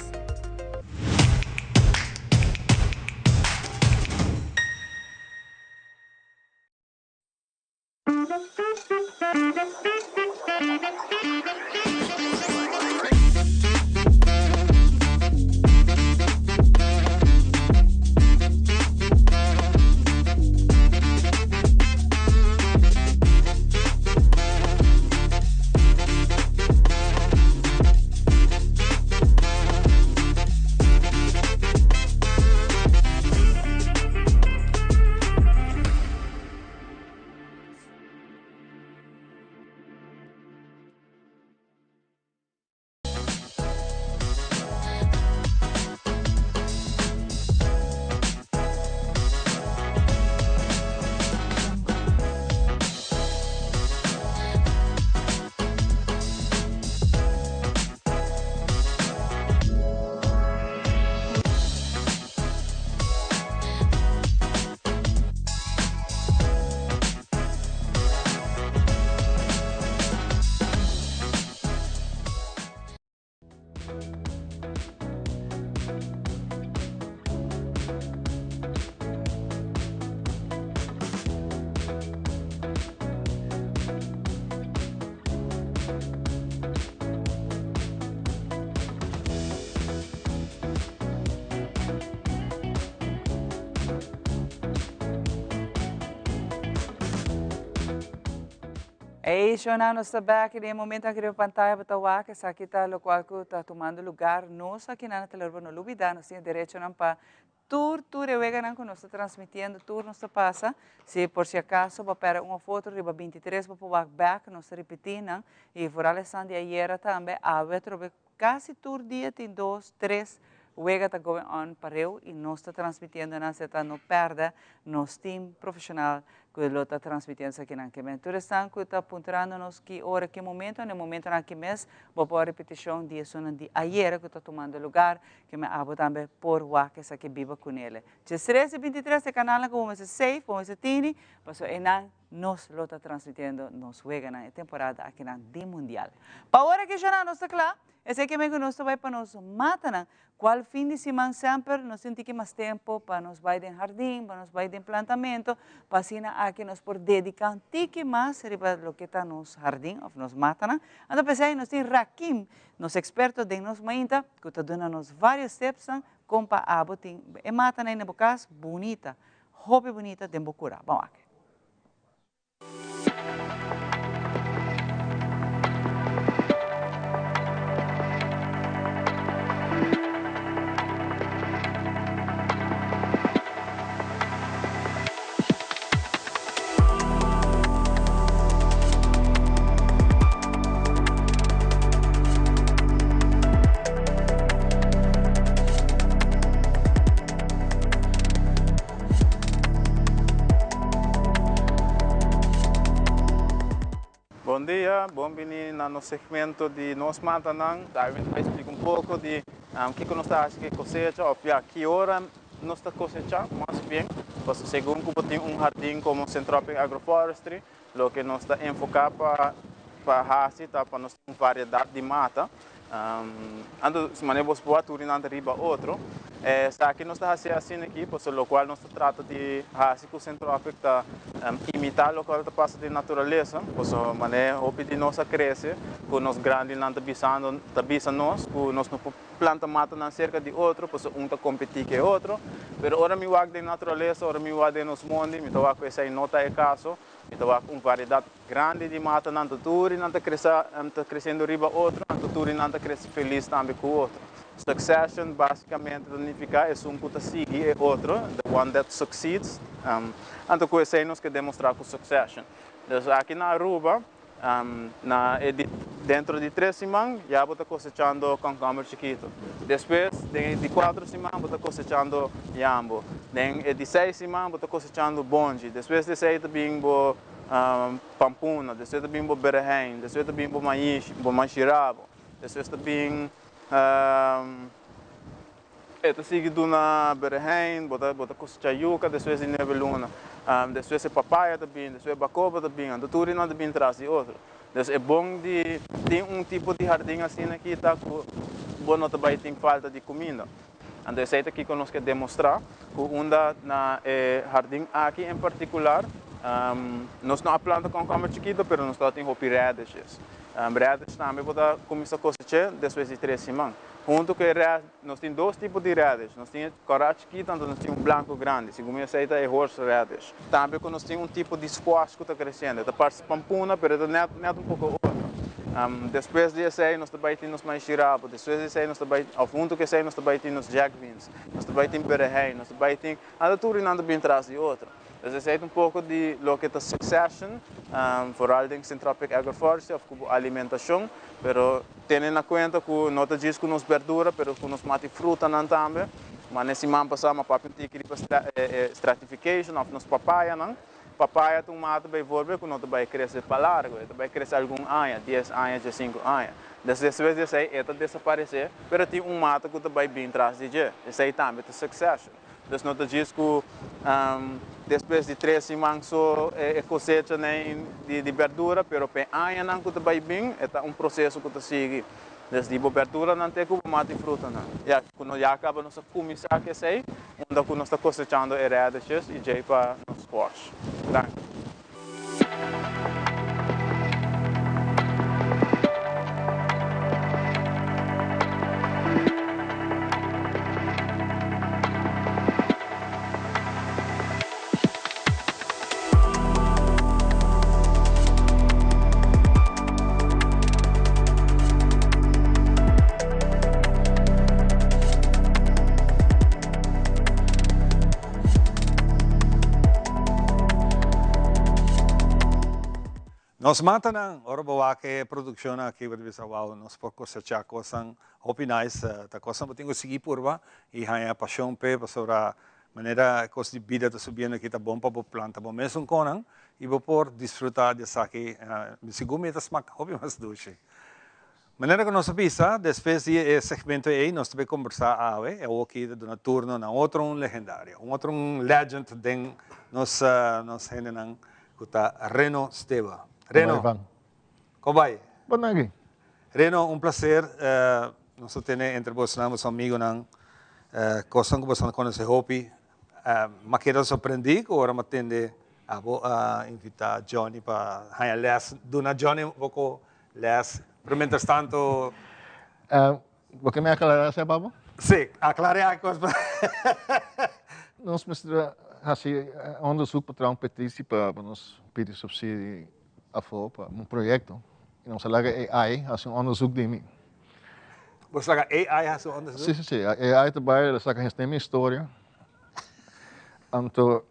Eso na nos back de momento aqui na pantalla batawa que aqui está lo qual que está tomando lugar nós aqui na televisão no Lubida nós temos direito não para tour wega não que nós está transmitindo tour nós passa se por si acaso para uma foto riba 23 para o back nós repetir não e por além de ayer também a ver quase tour dia tem 2, 3 wega está going on para eu e nós está transmitindo na seta não perda nosso time profissional que lo está transmitindo aqui na Quimé. Tudo está que está apontando-nos que hora, que momento, no momento na Quimé, vou pôr a repetição de sono de ayer que está tomando lugar, que me abo também por lá que aqui viva com ele. 13 e 23 de canal como se safe, como se tini, mas enan nos lo está transmitindo nos juega na temporada aqui na di mundial. Para hora que já não está claro, esse que me conosco vai para nos matar, qual fim de semana sempre nós temos que mais tempo para nos vai de jardim, para nos vai de plantamento, para assim aqui nos por dedicar um tique mais para lo que está nos jardim, ou nos matar. Então pensei nós temos Rakim, nos expertos de nos mainta, que está dando nos vários steps, como para abotim, e mata na bocas bonita, hobby bonita de bocura. Vamos aqui. bom dia. Bom vir no segmento de Nós Matanang. Daí vai explicar pouco de o que nós estamos fazendo cosecha, ou que hora nós estamos cosechando, mais bem. Pues, segundo que tem jardim como Centropic Agroforestry, o que nós está enfocado para para nós ter variedade de mata. Ando se maneira você pode turinando riba outro. Está aqui nós está assim aqui, por o qual nós trata de fazer o Centropic tá imitar o qual passa de natureza, por maneira o de nossa cresce, com nós grande não tá bisando nós, com nós não planta mata na cerca de outro, por tá competir com outro. Pero ora mi wag de natureza, ora mi wag de nos mundo, mi tawa ko essa nota é caso, mi tawa com variedade grande de mata na tuturi, não tá crescendo riba outro, na tuturi não tá crescendo feliz também com outro. Succession basicamente significa é que tá sigue é outro, the one that succeeds. Então com essa nós que demonstrar com succession. Então aqui na Aruba, dentro de 3 semanas, já vou estar cosechando concombre chiquito. Depois, de 4 semanas, vou estar cosechando yambo. De 6 semanas, vou estar cosechando bonji. Depois de 6, também vou pampuna. Depois também vou berehen. Depois também vou manchirabo. Depois também sigue na berehen, vou estar cosechando yuca. Depois de nebeluna. Depois é papaya também, depois é bacoba também, então tudo não também traz de outro. Então é bom de ter tipo de jardim assim aqui, tá? Bom não também tem falta de comida. Então é aqui que nós queremos demonstrar que na jardim aqui em particular, nós não plantamos com câmera chiquita, mas nós temos radishes. Radishes também podemos começar a cosechar depois de 3 semanas. Junto com nós temos 2 tipos de radish. Nós temos corá chiquita, então nós temos branco grande. Segundo essa é horse radish. Também nós temos tipo de squash que está crescendo. Está parte pampuna, mas é um pouco outro. Depois disso aí nós também temos mais xirabo. Depois disso aí nós também, ao fundo que sei nós também temos jack beans. Nós também temos berehen. Nós também temos tudo não bem atrás de outro. Então esse é um pouco de lo que é succession, vooral em Centropic Agroforestry, ou alimentação, pero tendo em conta que não diz que nos verdura, pero que nos mate fruta não também. Mas nesse momento passamos para stratification, ou nos papaya não. Papaya tu mata bem volve que não vai crescer para largo, vai crescer algum ano, 10 anos, 5 anos. Dessas vezes aí está desaparecer, pero tem mata que vai bem atrás de je. Esse aí também é succession. Então não diz que depois de 3 semanas só cosecha de verdura, pero para ano não que vai bem, é processo que segue. Desde a verdura não tem como matar fruta não. Já quando já acaba nossa começar que sei, onde que nós está cosechando radishes e já para nos squash. Nos mata ng orobawa ke produksyon na kay bisa wow nos poko sa chako sang hopi nice ta cosa mo tingo sige purba e haya passion pe pasora manera cos di vida to subiendo kita bom pa planta bom mesmo conang ibo por disfrutar de sake sigumi tas mak hopi mas doce. Manera que nos avisa, depois de segmento aí, nós também conversar é o que do na turno na outro legendário, outro legend den nos henenang kuta Reno Steva. Reno, como vai? Bom dia. Reno, um prazer. Nós temos entre vós, nossos amigos, coisas que você conhece, Hopi. Mas quero surpreender, que agora me atende a invitar Johnny para ganhar les. Dona Johnny, vou les. Mientras tanto... ¿Por me aclaraste, Pablo? Sí, aclaré a coisas. Nós precisamos fazer onderzoek para participa para nos pedir subsídio a para um projeto. E nós falamos AI, faz onderzoek de mim. Você fala AI faz onderzoek? Sim, sim. AI trabalha, ela saca a história. Então,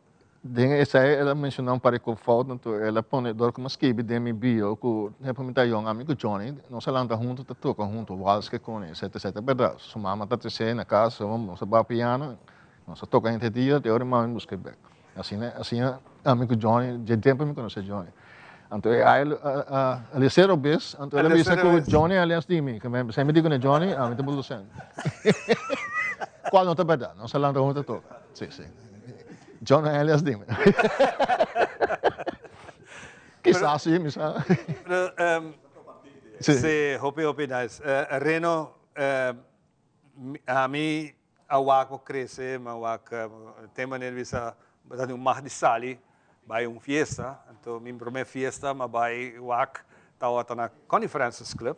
essa ela mencionou para que falta, então ela põe dor como escreve de mim bio, que repomenta young amigo Johnny, nós falamos junto, toca junto, vals que conhece, etc. Verdade. Sua mama está na casa, nós vai piano, nós toca entre dia, de hora mais busca back. Assim amigo Johnny, de tempo me conhece Johnny. Então, ele ser obis, então ele disse que Johnny aliás de mim, que me sempre digo Johnny, a mim te bulo sen. Qual não tá verdade? Não sei lá onde toca. Sim, sim. Johnny aliás de mim. Quizás sim, me sabe. Se hope nice. Reno, a mim a wako cresce, mas wako tem maneira de dar mais de sali, vai fiesta, então minha primeira fiesta, mas vai wak tá na Connie Francis Club,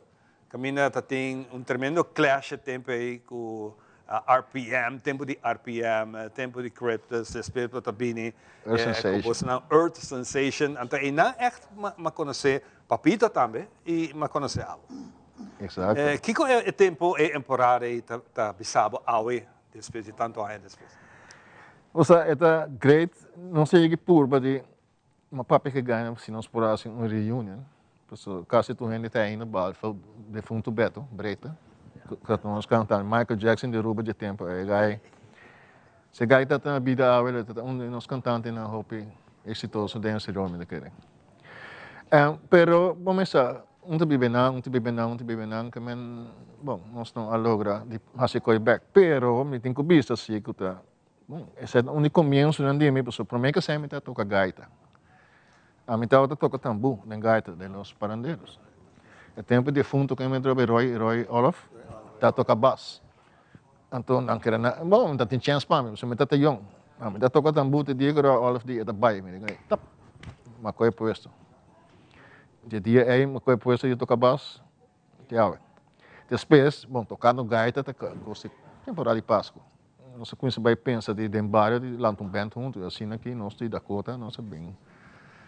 camina tem tremendo clash de tempo aí com RPM, tempo de RPM, tempo de Cryptus, respeito para Bini, Earth Sensation, então aí não echt me conhecer Papito também e me conhecer algo. Exato. Que é o tempo é temporário e tá bisabo awe depois de tanto anos depois. Ou seja, é great, não sei que por, mas uma papi que ganha se nós por assim uma reunião, porque caso tu ainda tá indo bal, foi defunto Beto Breta, que nós cantamos Michael Jackson de Ruba de tempo, é gai. Se gai tá na vida awe, tá nós cantando na hope exitoso dentro do homem daquele. Pero vamos a vive não, que men, bom, nós não logra de fazer coi back, pero me tenho visto assim que tá, bom, esse é o único começo não de mim, porque para mim que sempre tá toca gaita, a mim tá toca tambu, nem gaita de los parandeiros, é tempo de fundo que me trouxe Roy Olaf, tá toca bass, então não quero nada, bom, tá tem chance para mim, você me tá young, a mim tá toca tambu te digo Roy Olaf de tá bai, me digo, tap, mas coi puesto. De dia é uma coisa por isso eu toco baixo, depois, bom, tocar no gaita, gosto temporada de Páscoa. Nós com isso vai pensar de Dembario, de lá um band junto, assim aqui, nós de Dakota, nós bem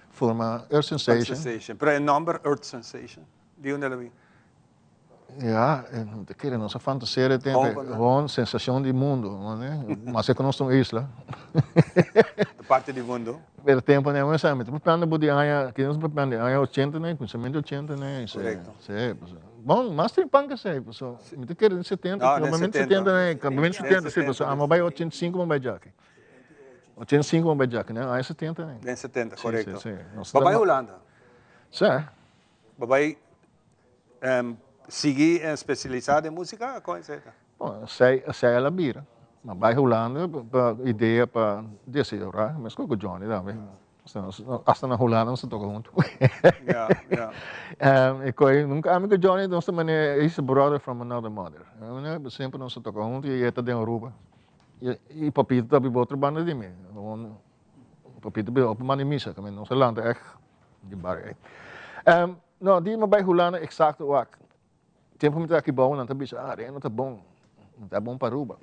forma Earth Sensation. Pero o nome Earth Sensation, de onde ela vem? Ja, te quero nossa fantasia tem gewoon sensação de mundo, né? Mas é que nós somos isla. Parte do mundo. Pelo tempo não é sabe, tu plano de aia, que nós plano aia 80, né? Conhecimento 80, né? Correto. Bom, mas tem panga sei, pessoal. Me te quero 70, normalmente 70, né? Normalmente 70, sim, pessoal. Ah, vai 85 não vai já aqui. 85 não vai já aqui, né? Aí 70, né? Bem 70, correto. Sim. Babai Holanda. Sim. Babai seguir especializado em música, coisa. Bom, sei ela vira. Mas vai rolando para ideia para desejar, mas com o Johnny também. Hasta na Holanda não se toca junto. E coi nunca amigo Johnny, nós também é brother from another mother. Sempre não se toca junto e está dentro Aruba. E papito também outra banda de mim. Papito bem op mani missa, também não se landa echt de barre. Não, die maar bij Holanda exact ook. Tempo me aqui bom, não tá bicho, Reno tá bom para Aruba.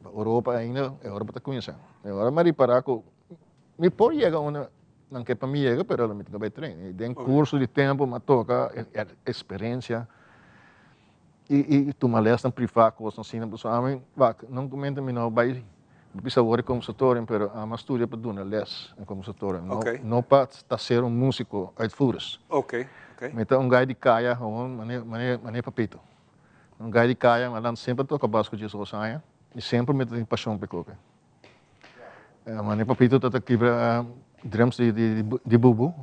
Europa ainda, Europa tá conhecendo. Agora me reparar que me pode chegar uma, não quer para mim chegar, pero ela me tem que treinar. Tem curso de tempo, me toca experiência. E tu me lesta privado, coisa assim, não comenta me não vai precisa agora como compositor, pero a estudia para dar les como compositor. Não para ser músico uitvoerend. Então guy de caia, gewoon maneer papito. Guy de caia, mas dan sempre toca basco de sosaia e sempre met een paixão para coca. Maneer papito dat aqui drums de bubu.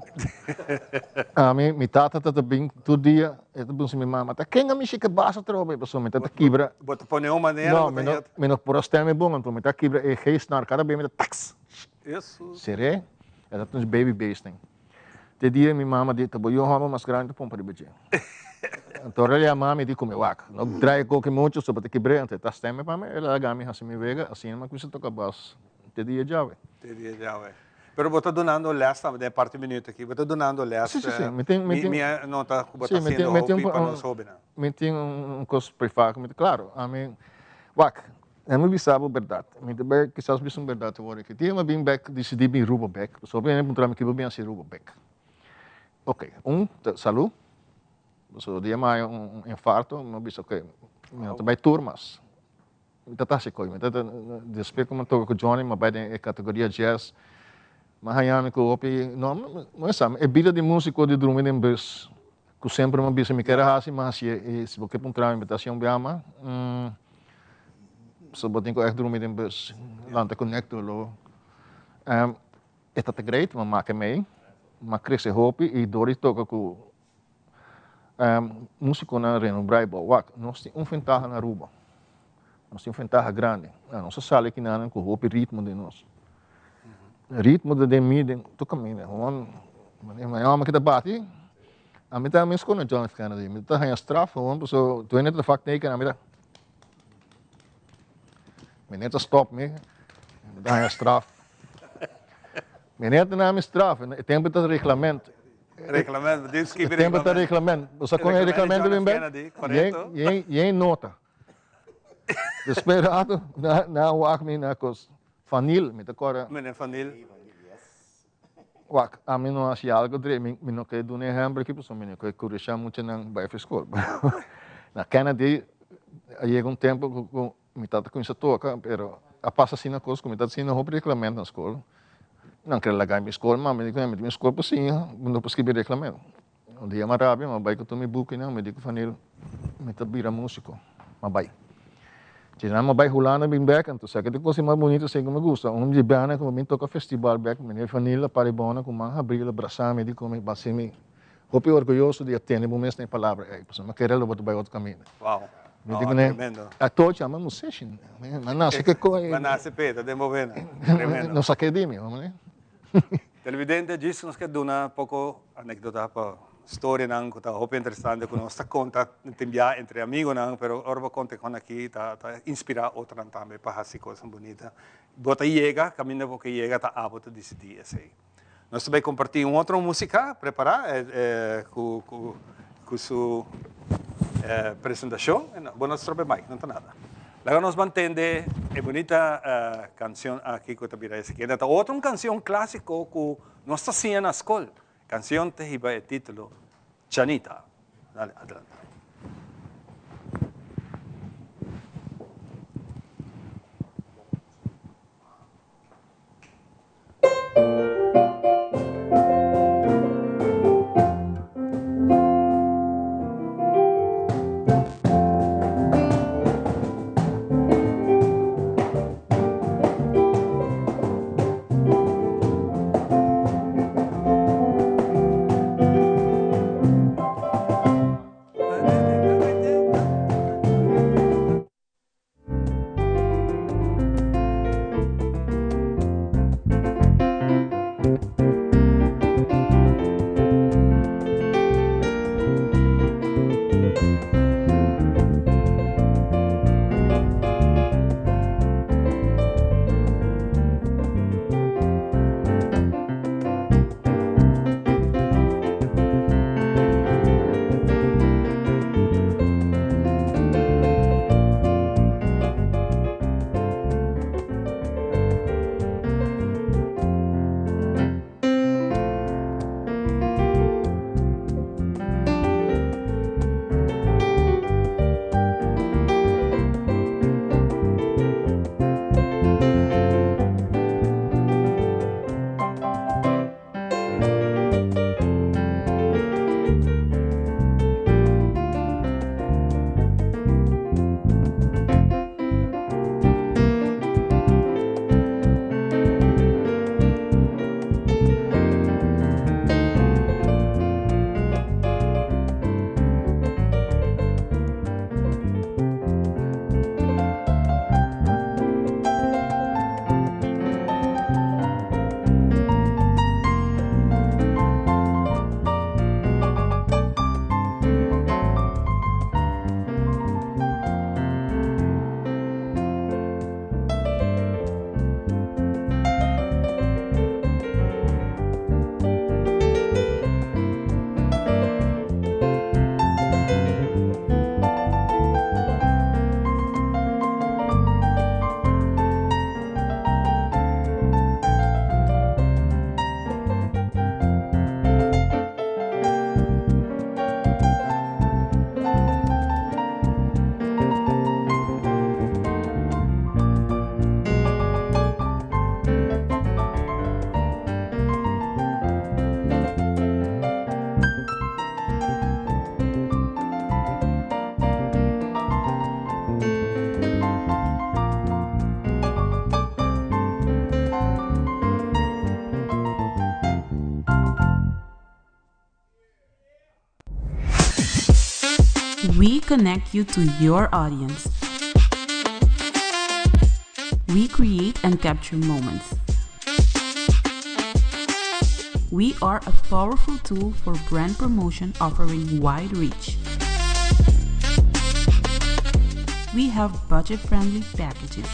Me tata dat bem todo dia, het bom se me mama. Tá quem a me chica baixo trobe, pessoal, me tá quebra. Bota põe uma maneira. Não, menos por a stem é bom, então me tá quebra e geest naar cada bem me tax. Isso. Seré? É dat ons baby bass thing. Te dia minha mama disse, "Bo eu amo mais grande para o bebê." Então a mama disse como eu não trai qualquer muito sobre te quebrar, então tá stem para mim, ela gami assim me vega, assim mas que toca bass. Te dia já é. Pero botar donando lesta, de parte minuto aqui, botar donando lesta. Sim. Minha não tá botar sendo para nós hobby, né? Me tem coisa privado, claro, a mim, eu não sabe a verdade. Me também que sabes a verdade agora que tinha bem back decidi bem Ruba back, só bem encontrar me que bem assim Ruba back. Ok, saúde. So dia mais infarto, mas bicho ok, me também turmas. Me tá assim coi, me tá depois como toco com Johnny, mas vai em categoria jazz. Mas aí me coloquei, não sabe, é vida de músico de dormir em bus. Que sempre me bicho me quer assim, mas se você encontrar invitação bem ama, so botem que dormir em bus, lá te conecto lo. Está te great, mas marca me. mas cresce hopi e Doris toca com músico na Reno Braibo. Nós temos ventaja na Aruba. Nós temos ventaja grande. Nós sala aqui na com o ritmo de nós. Ritmo de mídia, tu caminha. Mas eu que bate. A mim também escolhe John F. Kennedy. Me tá ganhando straf, so tu ainda de fact teken a mim. Me net stop me. Me tá ganhando straf. Me net na me straf. Tempo de reglamento. Reglamento, diz que tempo de reglamento. Você conhece reglamento bem bem? E nota. Desesperado na wak me na cos fanil me te cora. Me fanil. Wak, a mim não achei algo de mim não quero do exemplo que pessoa me que curiosa muito na bairro escola. Na Kennedy chega tempo com me tá com isso toca, pero a passa assim na coisa, me tá assim no reglamento na escola. Não quero largar minha escola, mas me digo, minha escola por sim, não posso escrever reclamento. Um dia mais rápido, mas vai que tu me buque, não, me digo, fanil, me tá vira músico, mas vai. Se não, vai rolando bem back, então, sabe que coisa mais bonita, sei que me gusta. Dia bem, como me toca festival back, me fanil, paribona, com uma abril, abraçar, me digo, como base me, hope orgulhoso de atender, bom mês tem palavra, mas não quero levar tu vai outro caminho. Uau. Me digo, né? A todos chamam musician, mas não sei que coisa. Mas não se peta, de movena. Não saquei de mim, vamos né? Televidente diz-nos que dá um pouco anedota para história não que está muito interessante que nós está conta enviar entre amigos não, pero agora vou contar com aqui tá inspirar outra também para fazer coisas bonitas. Bota chega, caminho porque chega tá a bota decidir assim. Nós também compartilhar outra música, preparar com sua apresentação. Bom, nós trobe mais, não tá nada. Luego nos mantende bonita canción aquí que te ese que esta otra canción clásico que no está así en la escuela. Canción te iba el título Chanita. Dale, adelante. We connect you to your audience. We create and capture moments. We are a powerful tool for brand promotion offering wide reach. We have budget-friendly packages.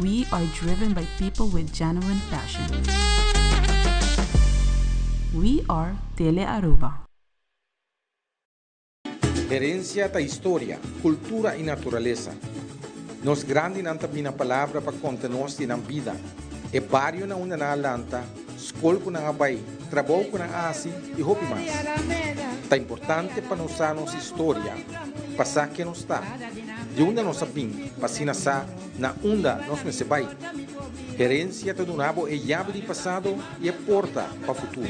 We are driven by people with genuine passion. We are Tele Aruba. Herencia da história, cultura e natureza. Nos grande nanta bina palavra para conta-nos na vida. E barrio na una na lanta, escola com na abai, trabalho com na asi e roupa mais. Tá importante para nós a nossa história, passar que nos está. De onde nós sabemos, passina sa na onda nós me se vai. Herência do nabo é chave do passado e é porta para o futuro.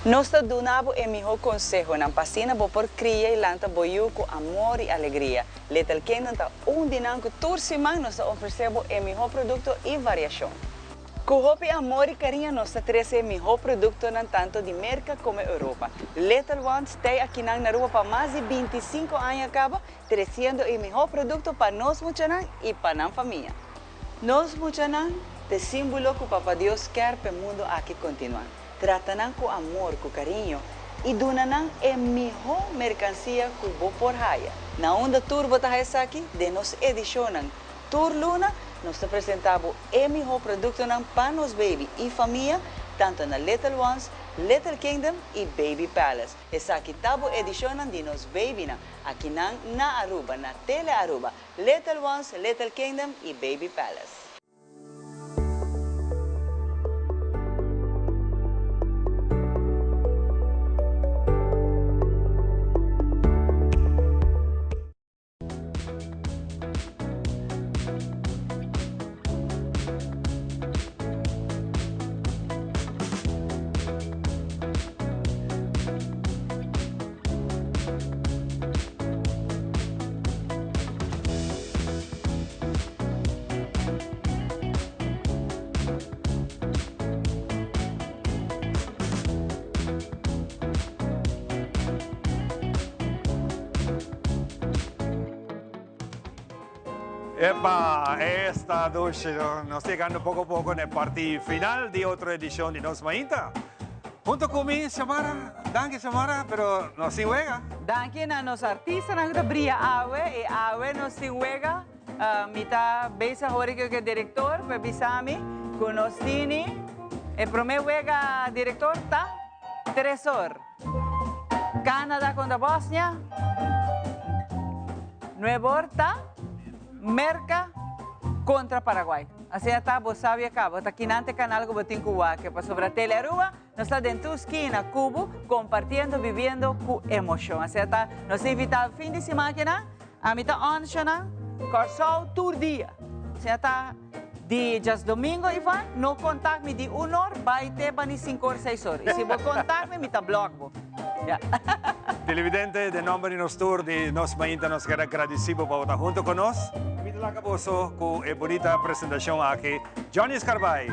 Nós donamos o melhor consejo na pasina por criar e lanta boiu com amor e alegria. Little Kingdom está dinanco tursimang nós oferecemos o melhor produto e variação. Com roupa amor e carinho nós trazemos o melhor produto tanto de América como Europa. Little Ones está aqui na rua para mais de 25 anos acaba, trazendo o melhor produto para nós muchanan e para a família. Nós muchanan te símbolo que o Papa Deus quer para o mundo aqui continuar. Tratam com amor, com carinho e donam a melhor mercancia que vou por raia. Na onda tour bota aqui, de nos edicionam Tour Luna, nós apresentamos o melhor produto para nos baby e família, tanto na Little Ones, Little Kingdom e Baby Palace. Essa aqui tabo edicionam de nos baby aqui na Aruba, na Tele Aruba, Little Ones, Little Kingdom e Baby Palace. Epa, esta noche nos llegando poco a poco en el partido final de otra edición de Nos Mainta. Junto conmigo, Samara, danke Samara, pero no se juega. Danke a nos artistas na bria awe e awe no se juega. Mita besa hori que director, pebisami, con nos tini. E prome juega director ta Tresor. Canadá contra Bosnia. Nuevo ta Merca contra Paraguai. Assim está, você sabe acaba. Está aqui nante canal que botin Cuba, que para sobre a Tele Aruba, nós está dentro da esquina Cubo, compartilhando, vivendo com emoção. Assim está, nós invitamos fim de semana, a mitad onchana, Corsol tour dia. Assim está, de just domingo, Ivan, no contact me de 1 hora, vai ter para 5 horas, 6 horas. E se você contact me, mitad blog. Yeah. Televidente, de nombre de nos tour de Nos Mainta, nos queda agradecido por estar junto con nos. Mita la caboso con bonita presentación aquí, Johnny Escarbay.